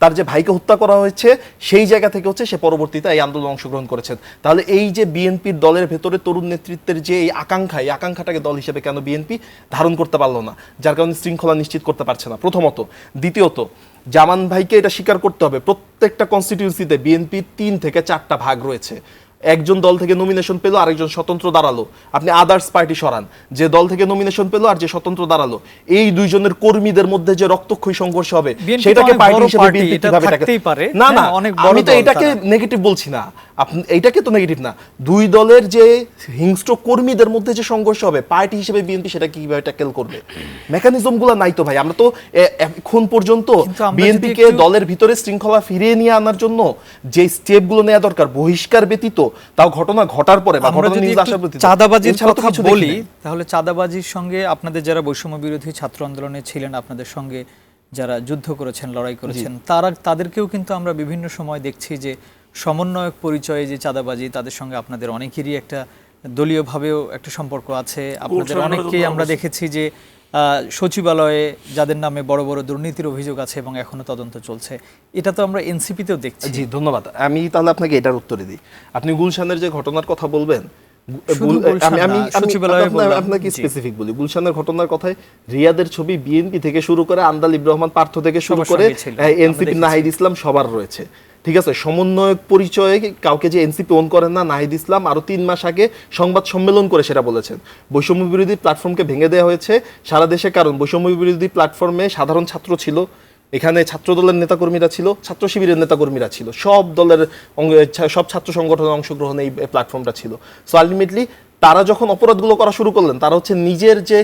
[SPEAKER 4] তার যে ভাইকে হত্যা করা হয়েছে সেই জায়গা থেকে হচ্ছে সে পরবর্তীতে এই আন্দোলনে অংশগ্রহণ করেছেন। তাহলে এই যে বিএনপির দলের ভেতরে তরুণ নেতৃত্বের যে এই আকাঙ্ক্ষাটাকে দল হিসেবে কেন বিএনপি ধারণ করতে পারলো না? যার কারণে শৃঙ্খলা নিশ্চিত করতে পারছে না, প্রথমত। দ্বিতীয়ত, জামান ভাইকে এটা স্বীকার করতে হবে, প্রত্যেকটা কনস্টিটিউন্সিতে বিএনপির 3 থেকে 4টা ভাগ রয়েছে। একজন দল থেকে নমিনেশন পেলো, আরেকজন স্বতন্ত্র দাঁড়ালো। আপনি আদার্স পার্টি সরান, যে দল থেকে নমিনেশন পেলো আর যে স্বতন্ত্র দাঁড়ালো, এই দুইজনের কর্মীদের মধ্যে যে রক্তক্ষয়ী সংঘর্ষ হবে সেটাকে পার্টি হিসেবে বিএনপি কিভাবে না না, আমি তো এটাকে নেগেটিভ বলছি না, আপনি এইটাকে তো নেগেটিভ না, দুই দলের যে হিংস্র কর্মীদের মধ্যে যে সংঘর্ষ হবে পার্টি হিসেবে বিএনপি সেটা কিভাবে ট্যাকেল করবে? মেকানিজমগুলো নাই তো ভাই। আমরা তো এখন পর্যন্ত বিএনপিকে দলের ভিতরে শৃঙ্খলা ফিরিয়ে নিয়ে আনার জন্য যে স্টেপগুলো নেওয়া দরকার, বহিষ্কার ব্যতীত, তাও ঘটনা ঘটার পরে বা ঘটনা নিউজ আসার প্রতি
[SPEAKER 1] চাঁদাবাজির কথা বলি, তাহলে চাঁদাবাজির সঙ্গে আপনাদের যারা বৈষম্য বিরোধী ছাত্র আন্দোলনে ছিলেন, আপনাদের সঙ্গে যারা যুদ্ধ করেছেন, লড়াই করেছেন, তাদেরকেও কিন্তু আমরা বিভিন্ন সময় দেখছি যে সমন্বয়ক পরিচয়ে যে চাঁদাবাজি, তাদের সঙ্গে আপনাদের অনেকেরই একটা দলীয়ভাবেও একটা সম্পর্ক আছে। আপনাদের অনেককেই আমরা দেখেছি যে সচিবালয়ে যাদের নামে বড় বড় দুর্নীতির অভিযোগ আছে এবং এখনো তদন্ত চলছে। এটা তো আমরা এনসিপিতেও দেখছি।
[SPEAKER 4] জি ধন্যবাদ। আমি তাহলে আপনাকে এটার উত্তরে দিই। আপনি গুলশানের যে ঘটনার কথা বলবেন, আপনাকে স্পেসিফিক বলি, গুলশানের ঘটনার কথায় রিয়াদের ছবি বিএনপি থেকে শুরু করে আন্দালিব রহমান পার্থ থেকে শুরু করে এনসিপি নাহিদ ইসলাম সবার রয়েছে। ঠিক আছে, সমন্বয়ক পরিচয়ে কাউকে যে এনসিপি ওন করেন না, নাহিদ ইসলাম আরো 3 মাস আগে সংবাদ সম্মেলন করে সেটা বলেছেন। বৈষম্য বিরোধী প্ল্যাটফর্মকে ভেঙে দেওয়া হয়েছে সারা দেশে, কারণ বৈষম্য বিরোধী প্ল্যাটফর্মে সাধারণ ছাত্র ছিল, এখানে ছাত্র দলের নেতাকর্মীরা ছিল, ছাত্র শিবিরের নেতাকর্মীরা ছিল, সব দলের সব ছাত্র সংগঠনের অংশগ্রহণে এই প্ল্যাটফর্মটা ছিল। সো আলটিমেটলি তারা যখন অপরাধগুলো করা শুরু করলেন, তারা হচ্ছে নিজের যে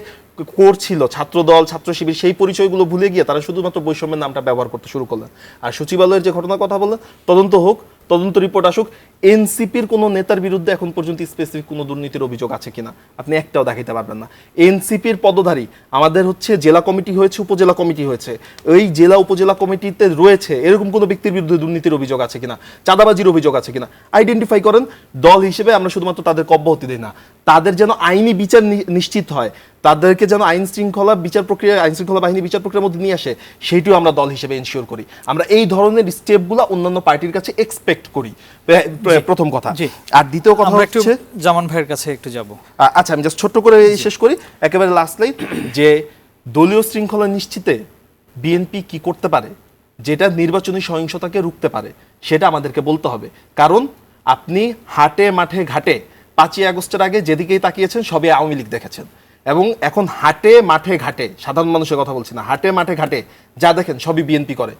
[SPEAKER 4] কোর ছিল ছাত্রদল, ছাত্র শিবির, সেই পরিচয়গুলো ভুলে গিয়ে তারা শুধুমাত্র বৈষম্যের নামটা ব্যবহার করতে শুরু করলেন। আর সচিবালয়ের যে ঘটনার কথা বললেন, তদন্ত হোক, তদন্ত রিপোর্ট আসুক। এনসিপির কোনো নেতার বিরুদ্ধে এখন পর্যন্ত স্পেসিফিক কোনো দুর্নীতির অভিযোগ আছে কিনা আপনি একটাও দেখাইতে পারবেন না। এনসিপির পদধারী আমাদের হচ্ছে জেলা কমিটি হয়েছে, উপজেলা কমিটি হয়েছে, ওই জেলা উপজেলা কমিটিতে রয়েছে এরকম কোনো ব্যক্তির বিরুদ্ধে দুর্নীতির অভিযোগ আছে কিনা, চাঁদাবাজির অভিযোগ আছে কিনা আইডেন্টিফাই করেন। দল হিসেবে আমরা শুধুমাত্র তাদের অব্যাহতি দিই না, তাদের যেন আইনি বিচার নিশ্চিত হয়, তাদেরকে যেন আইন শৃঙ্খলা বাহিনী বিচার প্রক্রিয়ার মধ্যে নিয়ে আসে, সেইটিও আমরা দল হিসেবে এনশিওর করি। আমরা এই ধরনের স্টেপগুলো অন্যান্য পার্টির কাছে এক্সপেক্ট করি, প্রথম কথা। আর দ্বিতীয় কথা হচ্ছে
[SPEAKER 1] জামান ভাইয়ের কাছে একটু যাব।
[SPEAKER 4] আচ্ছা, আমি জাস্ট ছোট্ট করে শেষ করি, একেবারে লাস্ট লাইন, যে দলীয় শৃঙ্খলা নিশ্চিতে বিএনপি কি করতে পারে, যেটা নির্বাচনী সহিংসতাকে রুখতে পারে, সেটা আমাদেরকে বলতে হবে। কারণ আপনি হাটে মাঠে ঘাটে 5ই আগস্টের আগে যেদিকেই তাকিয়েছেন সবই আওয়ামী লীগ দেখেছেন, এবং এখন হাটে মাঠে ঘাটে, সাধারণ মানুষের কথা বলছি না, হাটে মাঠে ঘাটে যা দেখেন সবই বিএনপি করে।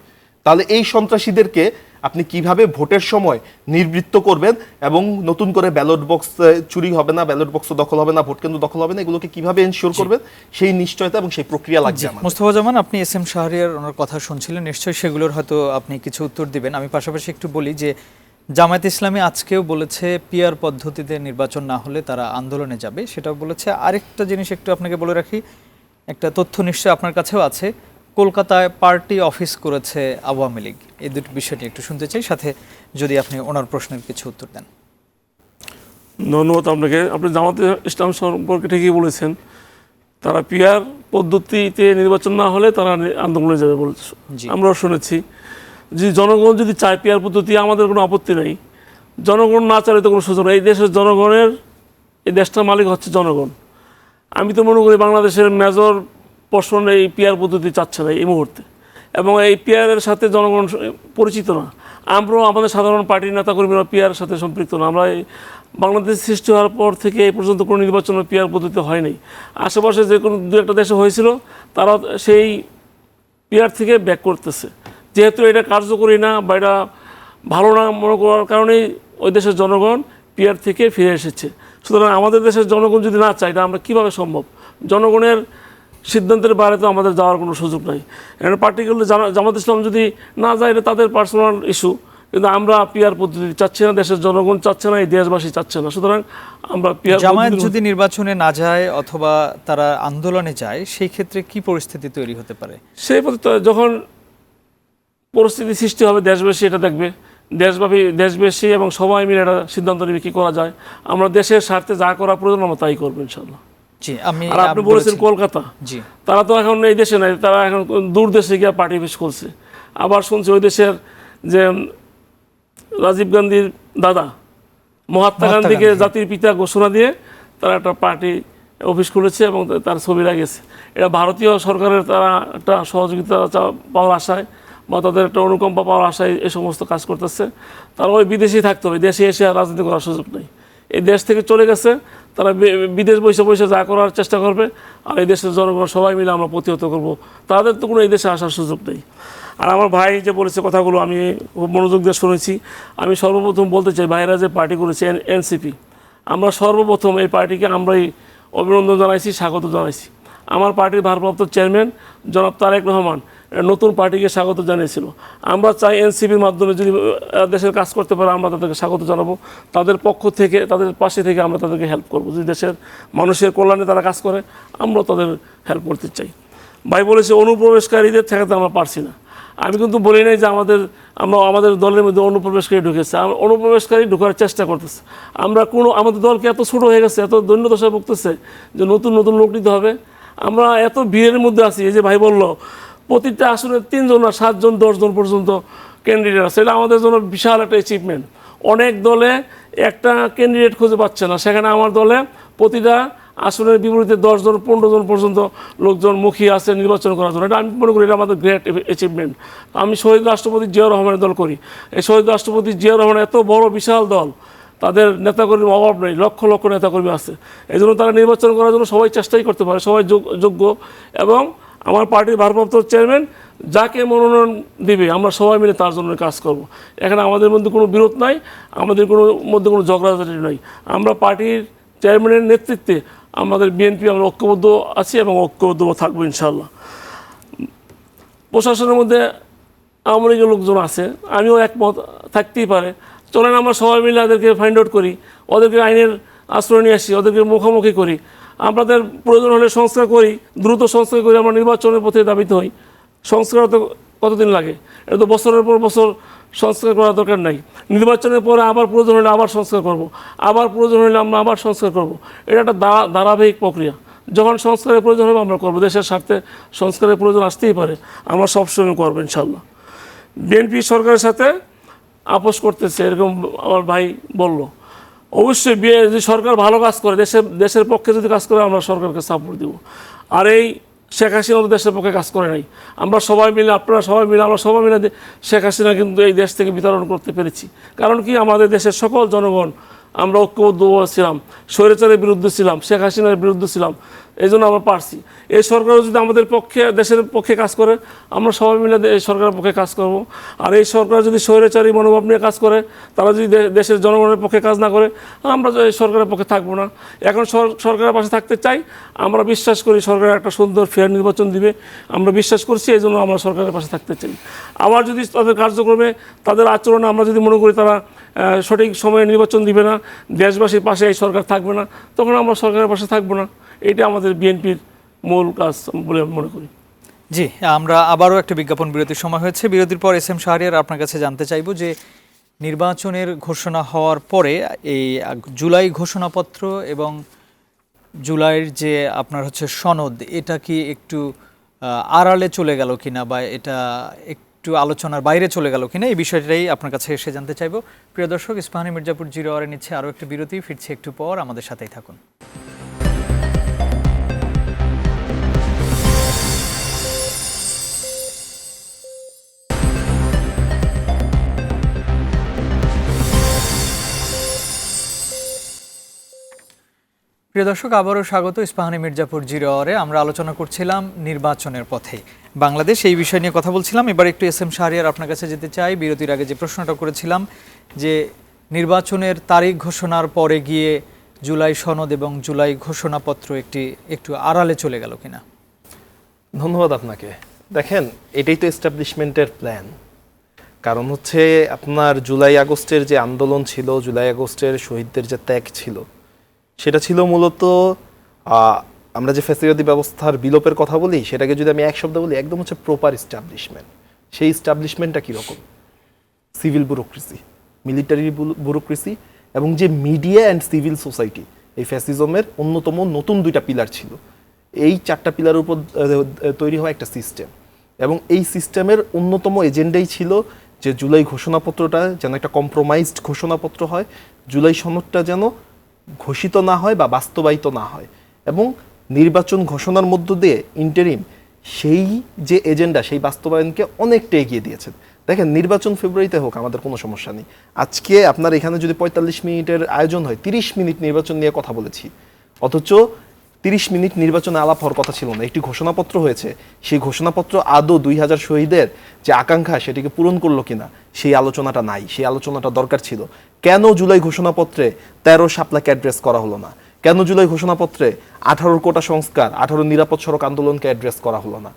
[SPEAKER 4] তাহলে এই সন্ত্রাসীদেরকে আপনি কিভাবে ভোটের সময় নির্বৃত্ত করবেন, এবং নতুন করে ব্যালট বক্স চুরি হবে না, ব্যালট বক্স দখল হবে না, ভোট কেন্দ্র দখল হবে না, এগুলোকে কিভাবে এনশিওর করবেন, সেই নিশ্চয়তা এবং সেই প্রক্রিয়া লাগবে আমাদের।
[SPEAKER 1] মোস্তফা জামান, আপনি এস এম শাহরিয়ার ওনার কথা শুনছিলেন, নিশ্চয়ই সেগুলোর হয়তো আপনি কিছু উত্তর দিবেন। আমি পাশাপাশি একটু বলি যে জামায়াত ইসলামী আজকেও বলেছে পিআর পদ্ধতিতে নির্বাচন না হলে তারা আন্দোলনে যাবে, সেটাও বলেছে। আরেকটা জিনিস একটু আপনাকে বলে রাখি, একটা তথ্য নিশ্চয় আপনার কাছেও আছে, কলকাতায় পার্টি অফিস করেছে আওয়ামী লীগ। এই দুটি বিষয়টি একটু শুনতে চাই, সাথে যদি আপনি ওনার প্রশ্নের কিছু উত্তর দেন।
[SPEAKER 5] ধন্যবাদ আপনাকে। আপনি জামাত ইসলাম সম্পর্কে ঠিকই বলেছেন, তারা পিআর পদ্ধতিতে নির্বাচন না হলে তারা আন্দোলনে যাবে বলছে, আমরাও শুনেছি। যে জনগণ যদি চায় পিআর পদ্ধতি, আমাদের কোনো আপত্তি নেই। জনগণ না চাইলে তো কোনো সুযোগ নেই। এই দেশের জনগণের, এই দেশটার মালিক হচ্ছে জনগণ। আমি তো মনে করি বাংলাদেশের মেজর পোর্শন এই পিআর পদ্ধতি চাচ্ছে না এই মুহূর্তে, এবং এই পিআরের সাথে জনগণ পরিচিত না। আমরাও আমাদের সাধারণ পার্টির নেতাকর্মীরা পিআরের সাথে সম্পৃক্ত না। আমরা এই বাংলাদেশ সৃষ্টি হওয়ার পর থেকে এই পর্যন্ত কোনো নির্বাচনের পিআর পদ্ধতি হয়নি। আশেপাশে যে কোনো দু একটা দেশে হয়েছিল, তারা সেই পিআর থেকে ব্যাক করতেছে। যেহেতু এটা কার্যকরী না বা এটা ভালো না মনে করার কারণেই ওই দেশের জনগণ পিআর থেকে ফিরে এসেছে। সুতরাং আমাদের দেশের জনগণ যদি না চায়, এটা আমরা কীভাবে সম্ভব? জনগণের সিদ্ধান্তের বাইরে তো আমাদের যাওয়ার কোনো সুযোগ নাই। এটা পার্টিকুলার জামাত ইসলাম যদি না যায়, এটা তাদের পার্সোনাল ইস্যু, কিন্তু আমরা পিআর পদ্ধতি চাচ্ছি না, দেশের জনগণ চাচ্ছে না, এই দেশবাসী চাচ্ছে না। সুতরাং আমরা পিআর
[SPEAKER 1] জামায়াত যদি নির্বাচনে না যায় অথবা তারা আন্দোলনে যায়, সেই ক্ষেত্রে কি পরিস্থিতি তৈরি হতে পারে?
[SPEAKER 5] সেই যখন পরিস্থিতি সৃষ্টি হবে, দেশবাসী এটা দেখবে, দেশবাসী এবং সবাই মিলে এটা সিদ্ধান্ত নেবে কী করা যায়। আমরা দেশের স্বার্থে যা করা প্রয়োজন আমরা তাই করবো ইনশাল্লাহ। আর আপনি বলেছেন কলকাতা, তারা তো এখন এই দেশে নাই, তারা এখন দূর দেশে গিয়ে পার্টি অফিস করছে। আবার শুনছি ওই দেশের যে রাজীব গান্ধীর দাদা মহাত্মা গান্ধীকে জাতির পিতা ঘোষণা দিয়ে তারা একটা পার্টি অফিস খুলেছে এবং তার ছবি লাগিয়েছে। এটা ভারতীয় সরকারের তারা একটা সহযোগিতা পাওয়ার আশায় বা তাদের একটা অনুকম্পা পাওয়ার আশায় এই সমস্ত কাজ করতেছে। তারা ওই বিদেশেই থাকতে হবে, দেশে এসে আর রাজনীতি করার সুযোগ নেই। এই দেশ থেকে চলে গেছে, তারা বিদেশ বসে যা করার চেষ্টা করবে, আর এই দেশের জনগণ সবাই মিলে আমরা প্রতিহত করব। তাদের তো কোনো এই দেশে আসার সুযোগ নেই। আর আমার ভাই যে বলেছে কথাগুলো আমি খুব মনোযোগ দিয়ে শুনেছি। আমি সর্বপ্রথম বলতে চাই, ভাইরা যে পার্টি করেছে এনসিপি, আমরা সর্বপ্রথম এই পার্টিকে আমরাই অভিনন্দন জানাইছি, স্বাগত জানাইছি। আমার পার্টির ভারপ্রাপ্ত চেয়ারম্যান জনাব তারেক রহমান নতুন পার্টিকে স্বাগত জানিয়েছিল। আমরা চাই এনসিপির মাধ্যমে যদি দেশের কাজ করতে পারে, আমরা তাদেরকে স্বাগত জানাবো। তাদের পক্ষ থেকে, তাদের পাশে থেকে আমরা তাদেরকে হেল্প করবো। যদি দেশের মানুষের কল্যাণে তারা কাজ করে, আমরা তাদের হেল্প করতে চাই। ভাই বলেছে অনুপ্রবেশকারীদের ঠেকাতে আমরা পারছি না। আমি কিন্তু বলি নাই যে আমাদের দলের মধ্যে অনুপ্রবেশকারী ঢুকেছে। অনুপ্রবেশকারী ঢোকার চেষ্টা করতেছে। আমাদের দলকে এত ছোটো হয়ে গেছে, এত দৈন্যদশায় ভুগতেছে যে নতুন নতুন লোক নিতে হবে। আমরা এত ভিড়ের মধ্যে আছি, এই যে ভাই বলল প্রতিটা আসলে 3 জন আর 7 জন 10 জন পর্যন্ত ক্যান্ডিডেট আছে। এটা আমাদের জন্য বিশাল একটা অ্যাচিভমেন্ট। অনেক দলে একটা ক্যান্ডিডেট খুঁজে পাচ্ছে না, সেখানে আমার দলে প্রতিটা আসনের বিপরীতে 10 জন 15 জন পর্যন্ত লোকজন মুখিয়ে আছে নির্বাচন করার জন্য। এটা আমি মনে করি এটা আমাদের গ্রেট অ্যাচিভমেন্ট। আমি শহীদ রাষ্ট্রপতি জিয়াউর রহমানের দল করি। এই শহীদ রাষ্ট্রপতি জিয়াউর রহমান এত বড় বিশাল দল, তাদের নেতাকর্মীর অভাব নেই, লক্ষ লক্ষ নেতাকর্মী আছে। এই জন্য তারা নির্বাচন করার জন্য সবাই চেষ্টাই করতে পারে, সবাই যোগ্য। এবং আমার পার্টির ভারপ্রাপ্ত চেয়ারম্যান যাকে মনোনয়ন দিবে আমরা সবাই মিলে তার জন্য কাজ করব। এখানে আমাদের মধ্যে কোনো বিরোধ নাই, আমাদের মধ্যে কোনো ঝগড়াঝাটি নাই। আমরা পার্টির চেয়ারম্যানের নেতৃত্বে আমাদের বিএনপি আমরা ঐক্যবদ্ধ আছি এবং ঐক্যবদ্ধ থাকবো ইনশাল্লাহ। প্রশাসনের মধ্যে আওয়ামী লীগের লোকজন আছে, আমিও একমত থাকতেই পারে। চলেন আমরা সবাই মিলে ওদেরকে ফাইন্ড আউট করি, ওদেরকে আইনের আশ্রয় নিয়ে আসি, ওদেরকে মুখোমুখি করি। আমাদের প্রয়োজন হলে সংস্কার করি, দ্রুত সংস্কার করি, আমরা নির্বাচনের পথে দাবিত হই। সংস্কার তো কতদিন লাগে? এটা তো বছরের পর বছর সংস্কার করার দরকার নাই। নির্বাচনের পরে আবার প্রয়োজন হলে আবার সংস্কার করব, আবার প্রয়োজন হলে আমরা আবার সংস্কার করব। এটা একটা ধারাবাহিক প্রক্রিয়া। যখন সংস্কারের প্রয়োজন হবে আমরা করবো, দেশের স্বার্থে সংস্কারের প্রয়োজন আসতেই পারে, আমরা সবসময় করবো ইনশাল্লাহ। বিএনপি সরকারের সাথে আপোষ করতেছে এরকম আমার ভাই বলল, অবশ্যই যদি সরকার ভালো কাজ করে, দেশের পক্ষে যদি কাজ করে আমরা সরকারকে সাপোর্ট দিব। আর এই শেখ হাসিনা তো দেশের পক্ষে কাজ করে নাই, আমরা সবাই মিলে, আপনারা সবাই মিলে, আমরা সবাই মিলে শেখ হাসিনা কিন্তু এই দেশ থেকে বিতরণ করতে পেরেছি। কারণ কি, আমাদের দেশের সকল জনগণ আমরা ঐক্যবদ্ধ ছিলাম, স্বৈরাচারের বিরুদ্ধে ছিলাম, শেখ হাসিনার বিরুদ্ধে ছিলাম, এই জন্য আমরা পারছি। এই সরকারও যদি আমাদের পক্ষে, দেশের পক্ষে কাজ করে, আমরা সবাই মিলে এই সরকারের পক্ষে কাজ করব। আর এই সরকার যদি স্বৈরাচারী মনোভাব নিয়ে কাজ করে, তারা যদি দেশের জনগণের পক্ষে কাজ না করে, আমরা এই সরকারের পক্ষে থাকবো না। এখন সরকারের পাশে থাকতে চাই, আমরা বিশ্বাস করি সরকার একটা সুন্দর ফেয়ার নির্বাচন দিবে, আমরা বিশ্বাস করছি, এই জন্য আমরা সরকারের পাশে থাকতে চাই। আবার যদি তাদের কার্যক্রমে, তাদের আচরণে আমরা যদি মনে করি তারা সঠিক সময়ে নির্বাচন দিবে না, দেশবাসীর পাশে এই সরকার থাকবে না, তখন আমরা সরকারের পাশে থাকবো না। এটা আমাদের বিএনপির মূল কাজ বলে আমি মনে করি।
[SPEAKER 1] জি, আমরা আবারও একটা বিজ্ঞাপন বিরতির সময় হয়েছে। বিরতির পর এস এম শাহরিয়ার আপনার কাছে জানতে চাইবো যে নির্বাচনের ঘোষণা হওয়ার পরে এই জুলাই ঘোষণাপত্র এবং জুলাইয়ের যে আপনার হচ্ছে সনদ, এটা কি একটু আড়ালে চলে গেল কিনা, বা এটা একটু আলোচনার বাইরে চলে গেল কিনা, এই বিষয়টাই আপনার কাছে এসে জানতে চাইবো। প্রিয় দর্শক, ইস্পাহানি মির্জাপুর জিরো আওয়ারে নিচ্ছে আরও একটি বিরতি, ফিরছে একটু পর, আমাদের সাথেই থাকুন। প্রিয় দর্শক, আবারও স্বাগত ইস্পাহানি মির্জাপুর জিরো আওয়ারে। আমরা আলোচনা করছিলাম নির্বাচনের পথে বাংলাদেশ, এই বিষয় নিয়ে কথা বলছিলাম। এবার একটু এস এম শাহরিয়ার আপনার কাছে যেতে চাই। বিরতির আগে যে প্রশ্নটা করেছিলাম যে নির্বাচনের তারিখ ঘোষণার পরে গিয়ে জুলাই সনদ এবং জুলাই ঘোষণাপত্র একটু আড়ালে চলে গেল কিনা?
[SPEAKER 4] ধন্যবাদ আপনাকে। দেখেন, এটাই তো এস্টাবলিশমেন্টের প্ল্যান। কারণ হচ্ছে আপনার জুলাই আগস্টের যে আন্দোলন ছিল, জুলাই আগস্টের শহীদদের যে ত্যাগ ছিল, সেটা ছিল মূলত আমরা যে ফ্যাসিলিটি ব্যবস্থার বিলোপের কথা বলি, সেটাকে যদি আমি এক শব্দ বলি, একদম হচ্ছে প্রপার এস্টাবলিশমেন্ট। সেই এস্টাবলিশমেন্টটা কীরকম? সিভিল ব্যুরোক্রেসি, মিলিটারি ব্যুরোক্রেসি এবং যে মিডিয়া অ্যান্ড সিভিল সোসাইটি, এই ফ্যাসিজমের অন্যতম নতুন দুইটা পিলার ছিল। এই চারটা পিলারের উপর তৈরি হওয়া একটা সিস্টেম, এবং এই সিস্টেমের অন্যতম এজেন্ডাই ছিল যে জুলাই ঘোষণাপত্রটা যেন একটা কম্প্রোমাইজড ঘোষণাপত্র হয়, জুলাই সনদটা যেন ঘোষিত না হয় বা বাস্তবায়িত না হয়, এবং নির্বাচন ঘোষণার মধ্য দিয়ে ইন্টারিম সেই যে এজেন্ডা, সেই বাস্তবায়নকে অনেকটা এগিয়ে দিয়েছেন। দেখেন, নির্বাচন ফেব্রুয়ারিতে হোক, আমাদের কোনো সমস্যা নেই। আজকে আপনার এখানে যদি 45 মিনিটের আয়োজন হয়, 30 মিনিট নির্বাচন নিয়ে কথা বলেছি, অথচ 30 মিনিট নির্বাচনে আলাপ হওয়ার কথা ছিল না। একটি ঘোষণাপত্র হয়েছে, সেই ঘোষণাপত্র আদৌ 2000 শহীদের যে আকাঙ্ক্ষা, সেটিকে পূরণ করলো কিনা, সেই আলোচনাটা নাই। সেই আলোচনাটা দরকার ছিল। কেন জুলাই ঘোষণাপত্রে 13 শাপলাকে অ্যাড্রেস করা হলো না? কেন জুলাই ঘোষণাপত্রে 18 কোটা সংস্কার, 18 নিরাপদ সড়ক আন্দোলনকে অ্যাড্রেস করা হলো না?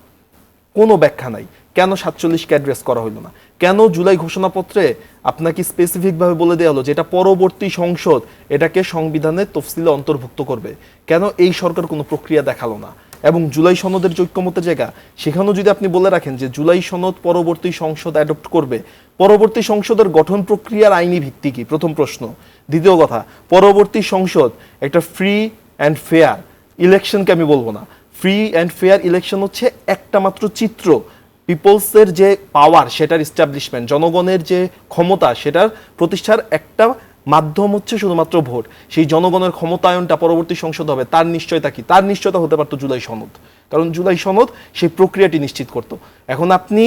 [SPEAKER 4] কোনো ব্যাখ্যা নাই। কেন 47কে অ্যাড্রেস করা হলো না? কেন জুলাই ঘোষণাপত্রে আপনাকে স্পেসিফিকভাবে বলে দেওয়া হলো যে এটা পরবর্তী সংসদ এটাকে সংবিধানের তফসিলে অন্তর্ভুক্ত করবে? কেন এই সরকার কোনো প্রক্রিয়া দেখালো না? এবং জুলাই সনদের যে ঐক্যমতের জায়গা, সেখানেও যদি আপনি বলে রাখেন যে জুলাই সনদ পরবর্তী সংসদ অ্যাডপ্ট করবে, পরবর্তী সংসদের গঠন প্রক্রিয়ার আইনি ভিত্তি কি? প্রথম প্রশ্ন। দ্বিতীয় কথা, পরবর্তী সংসদ একটা ফ্রি অ্যান্ড ফেয়ার ইলেকশনকে আমি বলবো না, ফ্রি অ্যান্ড ফেয়ার ইলেকশন হচ্ছে একটা মাত্র চিত্র। পিপলসের যে পাওয়ার, সেটার এস্টাবলিশমেন্ট, জনগণের যে ক্ষমতা, সেটার প্রতিষ্ঠার একটা মাধ্যম হচ্ছে শুধুমাত্র ভোট। সেই জনগণের ক্ষমতায়নটা পরবর্তী সংসদ হবে, তার নিশ্চয়তা কি? তার নিশ্চয়তা হতে পারতো জুলাই সনদ, কারণ জুলাই সনদ সেই প্রক্রিয়াটি নিশ্চিত করতো। এখন আপনি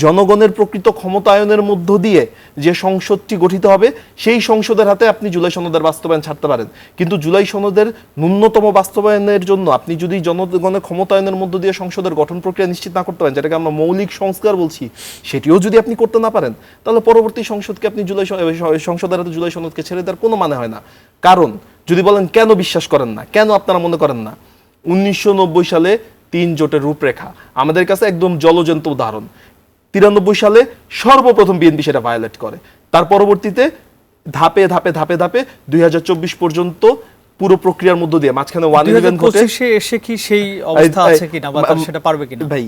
[SPEAKER 4] জনগণের প্রকৃত ক্ষমতায়নের মধ্য দিয়ে যে সংসদটি গঠিত হবে, সেই সংসদের হাতে আপনি জুলাই সনদের বাস্তবায়ন ছাড়তে পারেন। কিন্তু জুলাই সনদের ন্যূনতম বাস্তবায়নের জন্য আপনি যদি জনগণের ক্ষমতায়নের মধ্য দিয়ে সংসদের গঠন প্রক্রিয়া নিশ্চিত না করতে পারেন, যেটাকে আমরা মৌলিক সংস্কার বলছি, সেটিও যদি আপনি করতে না পারেন, তাহলে পরবর্তী সংসদকে আপনি সংসদের হাতে জুলাই সনদকে ছেড়ে দেওয়ার কোনো মানে হয় না। কারণ যদি বলেন কেন বিশ্বাস করেন না, কেন আপনারা মনে করেন না, 1990 সালে 3 জোটের রূপরেখা আমাদের কাছে একদম জলজন্ত উদাহরণ। 93 সালে সর্বপ্রথম বিএনপি সেটা ভায়োলেট করে। তার পরবর্তীতে ধাপে ধাপে ধাপে ধাপে 2024 পর্যন্ত পুরো প্রক্রিয়ার মধ্য দিয়ে মাঝখানে 111 ঘটে।
[SPEAKER 1] 2025 এসে কি সেই অবস্থা আছে কিনা বা তারা সেটা পারবে কিনা?
[SPEAKER 4] ভাই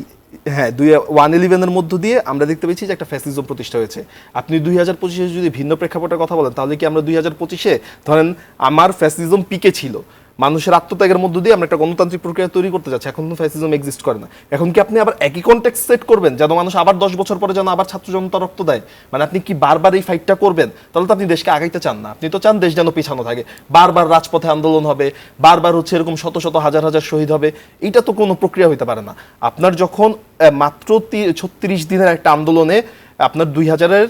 [SPEAKER 4] হ্যাঁ, 111 এর মধ্য দিয়ে আমরা দেখতে পেয়েছি যে একটা ফ্যাসিজম প্রতিষ্ঠা হয়েছে। আপনি 2025 যদি ভিন্ন প্রেক্ষাপটের কথা বলেন, তাহলে কি আমরা 2025 ধরেন আমার ফ্যাসিজম পিকে ছিল, মানুষের আত্মত্যাগের মধ্য দিয়ে আমরা একটা গণতান্ত্রিক প্রক্রিয়া তৈরি করতে যাচ্ছি, এখন তো ফ্যাসিজম এক্সিস্ট করে না। এখন কি আপনি আবার একই কনটেক্সট সেট করবেন যেন মানুষ আবার 10 বছর পরে যেন আবার ছাত্র জনতা রক্ত দেয়? মানে আপনি কি বারবার এই ফাইটটা করবেন? তাহলে তো আপনি দেশকে আগাইতে চান না, আপনি তো চান দেশ যেন পিছানো থাকে, বারবার রাজপথে আন্দোলন হবে, বারবার হচ্ছে এরকম শত শত হাজার হাজার শহীদ হবে। এটা তো কোনো প্রক্রিয়া হইতে পারে না। আপনার যখন মাত্র 36 দিনের একটা আন্দোলনে আপনার 2000-এর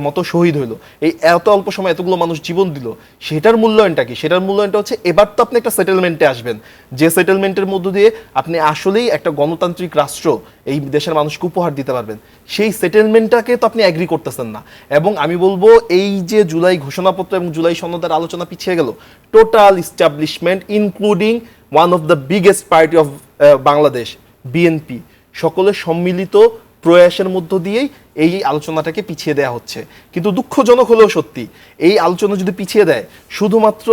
[SPEAKER 4] মতো শহীদ হইলো, এই এত অল্প সময় এতগুলো মানুষ জীবন দিল, সেটার মূল্যায়নটা কি? সেটার মূল্যায়নটা হচ্ছে এবার তো আপনি একটা সেটেলমেন্টে আসবেন, যে সেটেলমেন্টের মধ্য দিয়ে আপনি আসলেই একটা গণতান্ত্রিক রাষ্ট্র এই দেশের মানুষকে উপহার দিতে পারবেন। সেই সেটেলমেন্টটাকে তো আপনি অ্যাগ্রি করতেছেন না। এবং আমি বলবো এই যে জুলাই ঘোষণাপত্র এবং জুলাই সনদের আলোচনা পিছিয়ে গেল, total establishment including one of the biggest party of Bangladesh, BNP, সকলের সম্মিলিত প্রয়াসের মধ্য দিয়েই এই আলোচনাটাকে পিছিয়ে দেওয়া হচ্ছে। কিন্তু দুঃখজনক হলেও সত্যি, এই আলোচনা যদি পিছিয়ে দেয় শুধুমাত্র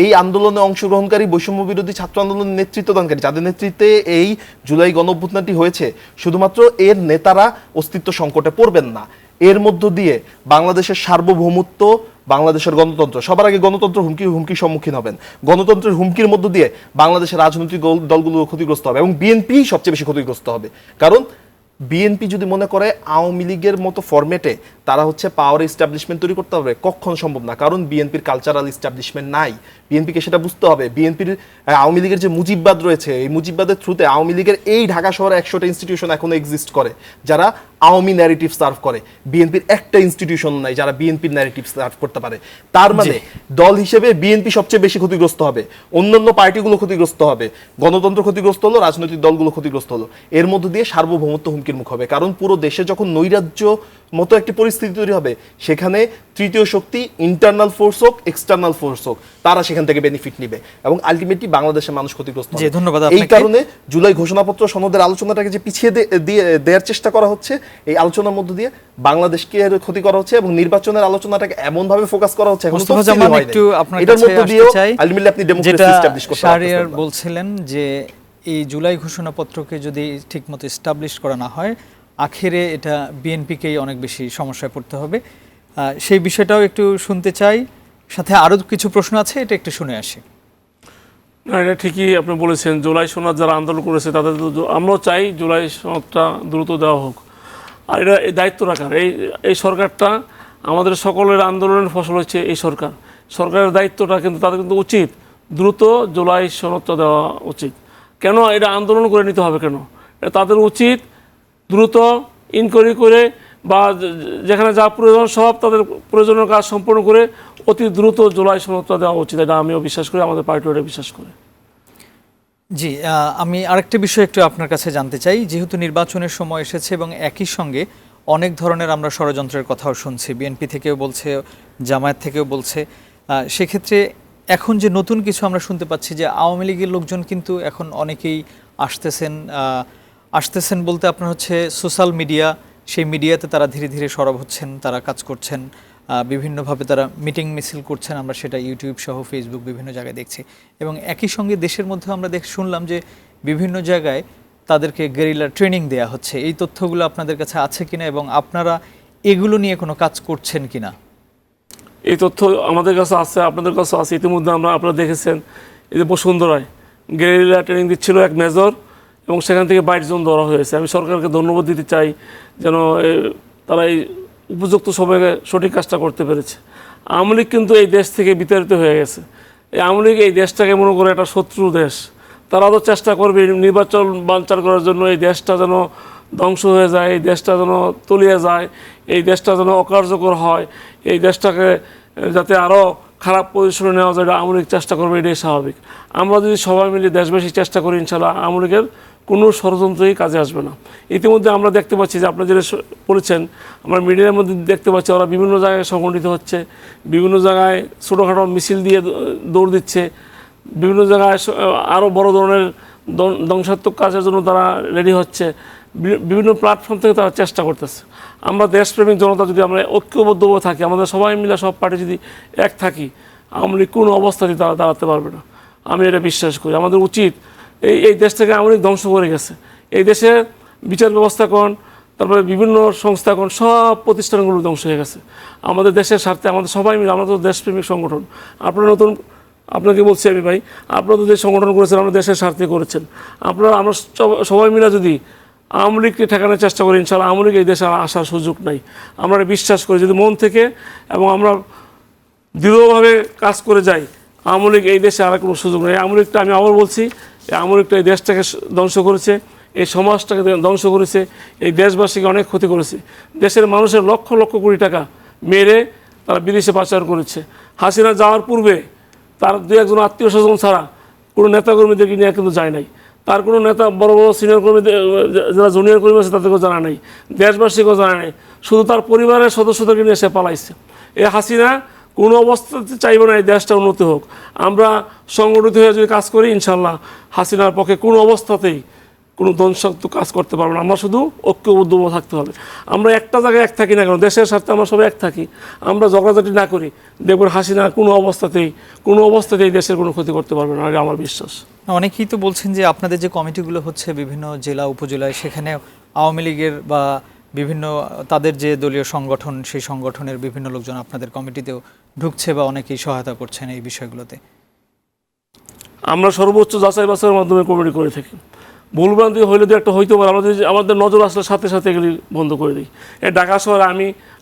[SPEAKER 4] এই আন্দোলনে অংশগ্রহণকারী বৈষম্য বিরোধী ছাত্র আন্দোলনের নেতৃত্বদানকারী, যাদের নেতৃত্বে এই জুলাই গণঅভ্যুত্থানটি হয়েছে, শুধুমাত্র এর নেতারা অস্তিত্ব সংকটে পড়বেন না, এর মধ্য দিয়ে বাংলাদেশের সার্বভৌমত্ব, বাংলাদেশের গণতন্ত্র, সবার আগে গণতন্ত্র হুমকির সম্মুখীন হবেন। গণতন্ত্রের হুমকির মধ্য দিয়ে বাংলাদেশের রাজনৈতিক দলগুলো ক্ষতিগ্রস্ত হবে এবং বিএনপি সবচেয়ে বেশি ক্ষতিগ্রস্ত হবে। কারণ বিএনপি যদি মনে করে আওয়ামী লীগের মতো ফরম্যাটে তারা হচ্ছে পাওয়ার এস্টাবলিশমেন্ট তৈরি করতে হবে, কখনো সম্ভব না। কারণ বিএনপির কালচারাল এস্টাবলিশমেন্ট নাই। বিএনপিকে সেটা বুঝতে হবে। বিএনপির আওয়ামী লীগের যে মুজিববাদ রয়েছে, এই মুজিববাদের থ্রুতে আওয়ামী লীগের এই ঢাকা শহরে 100টা ইনস্টিটিউশন এখনো এক্সিস্ট করে যারা আওয়ামী ন্যারেটিভ সার্ভ করে। বিএনপির একটা ইনস্টিটিউশন নাই যারা বিএনপির ন্যারেটিভ সার্ভ করতে পারে। তার মানে দল হিসেবে বিএনপি সবচেয়ে বেশি ক্ষতিগ্রস্ত হবে, অন্যান্য পার্টিগুলো ক্ষতিগ্রস্ত হবে, গণতন্ত্র ক্ষতিগ্রস্ত হলো, রাজনৈতিক দলগুলো ক্ষতিগ্রস্ত হলো। এর মধ্য দিয়ে সার্বভৌমত্ব হুমকির মুখ হবে। কারণ পুরো দেশে যখন নৈরাজ্য মতো একটি পরিস্থিতি তৈরি হবে, সেখানে তৃতীয় শক্তি, ইন্টারনাল ফোর্স হোক, এক্সটার্নাল ফোর্স হোক, তারা সেখান থেকে বেনিফিট নিবে এবং আলটিমেটলি বাংলাদেশের মানুষ ক্ষতিগ্রস্ত হবে।
[SPEAKER 1] ধন্যবাদ।
[SPEAKER 4] এই কারণে জুলাই ঘোষণাপত্র সনদের আলোচনাটাকে যে পিছিয়ে দেওয়ার চেষ্টা করা হচ্ছে, এই আলোচনার মধ্য দিয়ে বাংলাদেশকে ক্ষতি করা হচ্ছে এবং নির্বাচনের আলোচনাটাকে এমন ভাবে ফোকাস করা হচ্ছে,
[SPEAKER 1] মোস্তফা জামান একটু আপনার কাছে আসতে চাই।
[SPEAKER 4] আলটিমেটলি আপনি ডেমোক্রেসি এস্টাবলিশ করতে পারবেন।
[SPEAKER 1] শাহরিয়ার বলছিলেন যে এই জুলাই ঘোষণাপত্রকে যদি ঠিকমতো এস্টাবলিশ করা না হয়, আখেরে এটা বিএনপিকেই অনেক বেশি সমস্যায় পড়তে হবে। সেই বিষয়টাও একটু শুনতে চাই, সাথে আরও কিছু প্রশ্ন আছে, এটা একটু শুনে আসি।
[SPEAKER 5] না, এটা ঠিকই আপনি বলেছেন। জুলাই সনদ যারা আন্দোলন করেছে তাদের আমরাও চাই জুলাই সনদটা দ্রুত দেওয়া হোক। আর এটা এই দায়িত্ব রাখার এই সরকারটা, আমাদের সকলের আন্দোলনের ফসল হচ্ছে এই সরকারের দায়িত্বটা, কিন্তু তাদের কিন্তু উচিত দ্রুত জুলাই সনদটা দেওয়া উচিত। কেন এটা আন্দোলন করে নিতে হবে? কেন এটা তাদের উচিত দ্রুত ইনকোয়ারি করে বা যেখানে যা প্রয়োজন সব তাদের প্রয়োজনীয় কাজ সম্পন্ন করে অতি দ্রুত জুলাই সনদটা দেওয়া উচিত। এটা আমিও বিশ্বাস করি, আমাদের পার্টিও এটা বিশ্বাস করে।
[SPEAKER 1] জি, আমি আরেকটা বিষয় একটু আপনার কাছে জানতে চাই। যেহেতু নির্বাচনের সময় এসেছে এবং একই সঙ্গে অনেক ধরনের আমরা ষড়যন্ত্রের কথাও শুনছি, বিএনপি থেকেও বলছে, জামায়াত থেকেও বলছে, সেক্ষেত্রে এখন যে নতুন কিছু আমরা শুনতে পাচ্ছি যে আওয়ামী লীগের লোকজন কিন্তু এখন অনেকেই আসতেছেন বলতে আপনার হচ্ছে সোশ্যাল মিডিয়া, সেই মিডিয়াতে তারা ধীরে ধীরে সরব হচ্ছেন, তারা কাজ করছেন, বিভিন্নভাবে তারা মিটিং মিছিল করছেন, আমরা সেটা ইউটিউব সহ ফেসবুক বিভিন্ন জায়গায় দেখছি। এবং একই সঙ্গে দেশের মধ্যে আমরা শুনলাম যে বিভিন্ন জায়গায় তাদেরকে গেরিলা ট্রেনিং দেয়া হচ্ছে। এই তথ্যগুলো আপনাদের কাছে আছে কিনা এবং আপনারা এগুলো নিয়ে কোনো কাজ করছেন কিনা?
[SPEAKER 5] এই তথ্য আমাদের কাছে আছে, আপনাদের কাছে আছে। ইতিমধ্যে আপনারা দেখেছেন এই যে বসুন্ধরায় গেরিলা ট্রেনিং দিচ্ছিল এক মেজর, এবং সেখান থেকে 22 জন ধরা হয়েছে। আমি সরকারকে ধন্যবাদ দিতে চাই যেন তারা এই উপযুক্ত সময়ে সঠিক কাজটা করতে পেরেছে। আওয়ামী লীগ কিন্তু এই দেশ থেকে বিতাড়িত হয়ে গেছে। এই আওয়ামী লীগ এই দেশটাকে মনে করে একটা শত্রু দেশ। তারা তো চেষ্টা করবে নির্বাচন বানচাল করার জন্য, এই দেশটা যেন ধ্বংস হয়ে যায়, এই দেশটা যেন তলিয়ে যায়, এই দেশটা যেন অকার্যকর হয়, এই দেশটাকে যাতে আরও খারাপ পজিশনে নেওয়া যায়, আওয়ামী লীগ চেষ্টা করবে, এটাই স্বাভাবিক। আমরা যদি সবাই মিলে দেশবাসী চেষ্টা করি, ইনশাল্লাহ আওয়ামী লীগের কোনো ষড়যন্ত্রই কাজে আসবে না। ইতিমধ্যে আমরা দেখতে পাচ্ছি যে আপনারা যেটা বলেছেন, আমরা মিডিয়ার মধ্যে দেখতে পাচ্ছি ওরা বিভিন্ন জায়গায় সংগঠিত হচ্ছে, বিভিন্ন জায়গায় ছোটোখাটো মিছিল দিয়ে দৌড় দিচ্ছে, বিভিন্ন জায়গায় আরও বড় ধরনের ধ্বংসাত্মক কাজের জন্য তারা রেডি হচ্ছে, বিভিন্ন প্ল্যাটফর্ম থেকে তারা চেষ্টা করতেছে। আমরা দেশপ্রেমিক জনতা যদি আমরা ঐক্যবদ্ধভাবে থাকি, আমাদের সবাই মিলে সব পার্টি যদি এক থাকি, আওয়ামী লীগ কোনো অবস্থাতেই তারা দাঁড়াতে পারবে না। আমি এটা বিশ্বাস করি। আমাদের উচিত এই দেশ থেকে আওয়ামী লীগ ধ্বংস করে গেছে। এই দেশে বিচার ব্যবস্থা কোন, তারপরে বিভিন্ন সংস্থা কোন, সব প্রতিষ্ঠানগুলো ধ্বংস হয়ে গেছে। আমাদের দেশের স্বার্থে আমাদের সবাই মিলে, আমরা তো দেশপ্রেমিক সংগঠন। আপনাকে বলছি আমি ভাই, আপনারা তো যে সংগঠন করেছেন আমরা দেশের স্বার্থে করেছেন। আমরা সবাই মিলে যদি আওয়ামী লীগকে ঠেকানোর চেষ্টা করি, ইনশাআল্লাহ আওয়ামী লীগ এই দেশে আসার সুযোগ নাই। আমরা বিশ্বাস করি যদি মন থেকে এবং আমরা দৃঢ়ভাবে কাজ করে যাই, আওয়ামী লীগ এই দেশে আর কোনো সুযোগ নেই। আওয়ামী লীগটা আমি আবার বলছি, এই আওয়ামী লীগটা এই দেশটাকে ধ্বংস করেছে, এই সমাজটাকে ধ্বংস করেছে, এই দেশবাসীকে অনেক ক্ষতি করেছে। দেশের মানুষের লক্ষ লক্ষ কোটি টাকা মেরে তারা বিদেশে পাচার করেছে। হাসিনা যাওয়ার পূর্বে তার দু একজন আত্মীয় স্বজন ছাড়া কোনো নেতাকর্মীদেরকে নিয়ে কিন্তু যায় নাই। তার কোনো নেতা বড় বড় সিনিয়র কর্মীদের, যারা জুনিয়র কর্মী আছে তাদেরকেও জানা নেই, দেশবাসীকেও জানা নেই, শুধু তার পরিবারের সদস্যদেরকে নিয়ে সে পালাইছে। এই হাসিনা কোনো অবস্থাতে চাইবে না এই দেশটা উন্নতি হোক। আমরা সংগঠিত হয়ে যদি কাজ করি, ইনশাল্লাহ হাসিনার পক্ষে কোনো অবস্থাতেই কোনো ধ্বংসাত্মক কাজ করতে পারবো না। আমরা শুধু ঐক্যবদ্ধ থাকতে হবে। আমরা একটা জায়গায় এক থাকি না কেন, দেশের স্বার্থে আমরা সবাই এক থাকি, আমরা ঝগড়াঝাটি না করি, দেখবেন হাসিনা কোনো অবস্থাতেই দেশের কোনো ক্ষতি করতে পারবে না, এটা আমার বিশ্বাস।
[SPEAKER 1] অনেকেই তো বলছেন যে আপনাদের যে কমিটিগুলো হচ্ছে বিভিন্ন জেলা উপজেলায়, সেখানে আওয়ামী লীগের বা বিভিন্ন তাদের যে দলীয় সংগঠন, সেই সংগঠনের বিভিন্ন লোকজন আপনাদের কমিটিতেও ঢুকছে বা অনেকেই সহায়তা করছেন এই বিষয়গুলোতে।
[SPEAKER 5] আমরা সর্বোচ্চ যাচাই বাছাইয়ের মাধ্যমে কমিটি করে থাকি। ভুলভ্রান্তি হইলে তো একটা হইতে পারে, আমাদের নজর আসলে সাথে সাথে এগুলি বন্ধ করে দিই। ঢাকা শহরে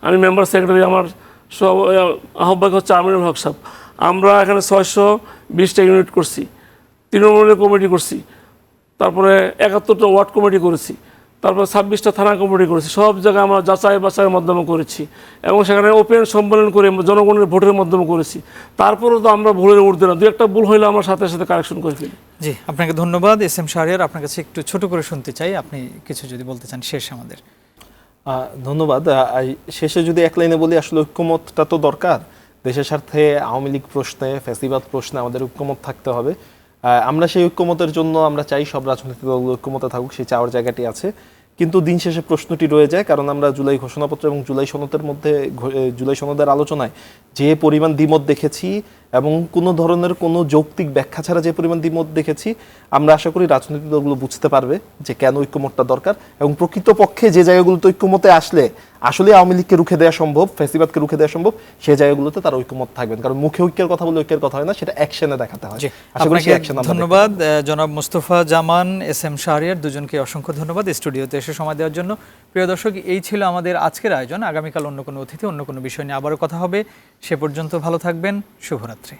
[SPEAKER 5] আমি মেম্বার সেক্রেটারি, আমার সব আহ্বায়ক হচ্ছে আমিনুল হক সাহেব। আমরা এখানে 620টা ইউনিট করছি, তৃণমূলের কমিটি করছি, তারপরে 71টা ওয়ার্ড কমিটি করেছি, তারপরে 26টা থানা কমিটি করেছি। সব জায়গায় আমরা যাচাই বাছাইয়ের মাধ্যমে করেছি এবং সেখানে ওপেন সম্মেলন করে জনগণের ভোটের মাধ্যমে করেছি। তারপরেও তো আমরা ভুলের ঊর্ধ্বে না, দু একটা ভুল হইলে আমরা সাথে সাথে কারেকশন করে ফেলি।
[SPEAKER 1] জি, আপনাকে ধন্যবাদ। এস এম শাহরিয়ার, আপনার কাছে একটু ছোট করে শুনতে চাই, আপনি কিছু যদি বলতে চান শেষ আমাদের।
[SPEAKER 4] ধন্যবাদ। শেষে যদি এক লাইনে বলি, আসলে ঐক্যমতটা তো দরকার। দেশের স্বার্থে আওয়ামী লীগ প্রশ্নে, ফ্যাসিবাদ প্রশ্নে আমাদের ঐক্যমত থাকতে হবে। আমরা সেই ঐক্যমতের জন্য আমরা চাই সব রাজনৈতিক দলগুলো ঐক্যমতে থাকুক, সেই চাওয়ার জায়গাটি আছে। কিন্তু দিন শেষে প্রশ্নটি রয়ে যায়, কারণ আমরা জুলাই ঘোষণাপত্র এবং জুলাই সনদের আলোচনায় যে পরিমাণ দ্বিমত দেখেছি এবং কোনো ধরনের কোনো যৌক্তিক ব্যাখ্যা ছাড়া যে পরিমাণ দ্বিমত দেখেছি, আমরা আশা করি রাজনৈতিক দলগুলো বুঝতে পারবে যে কেন ঐক্যমতটা দরকার এবং প্রকৃতপক্ষে যে জায়গাগুলোতে ঐক্যমতে আসলে আসলে আওয়ামী লীগকে রুখে দেওয়া সম্ভব, ফ্যাসিবাদকে রুখে দেওয়া সম্ভব, সেই জায়গাগুলোতে তারা ঐক্যমত থাকবেন। কারণ মুখে ঐক্যের কথা বলে ঐক্যের কথা হয় না, সেটা অ্যাকশনে দেখাতে হয়। আশা করি সেই অ্যাকশন।
[SPEAKER 1] ধন্যবাদ জনাব মোস্তফা জামান, এস এম শাহরিয়ার, দুজনকে অসংখ্য ধন্যবাদ স্টুডিওতে এসে সময় দেওয়ার জন্য। প্রিয় দর্শক, এই ছিল আমাদের আজকের আয়োজন। আগামীকাল অন্য কোনো অতিথি, অন্য কোনো বিষয় নিয়ে আবারও কথা হবে। সে পর্যন্ত ভালো থাকবেন। শুভরাত্রি।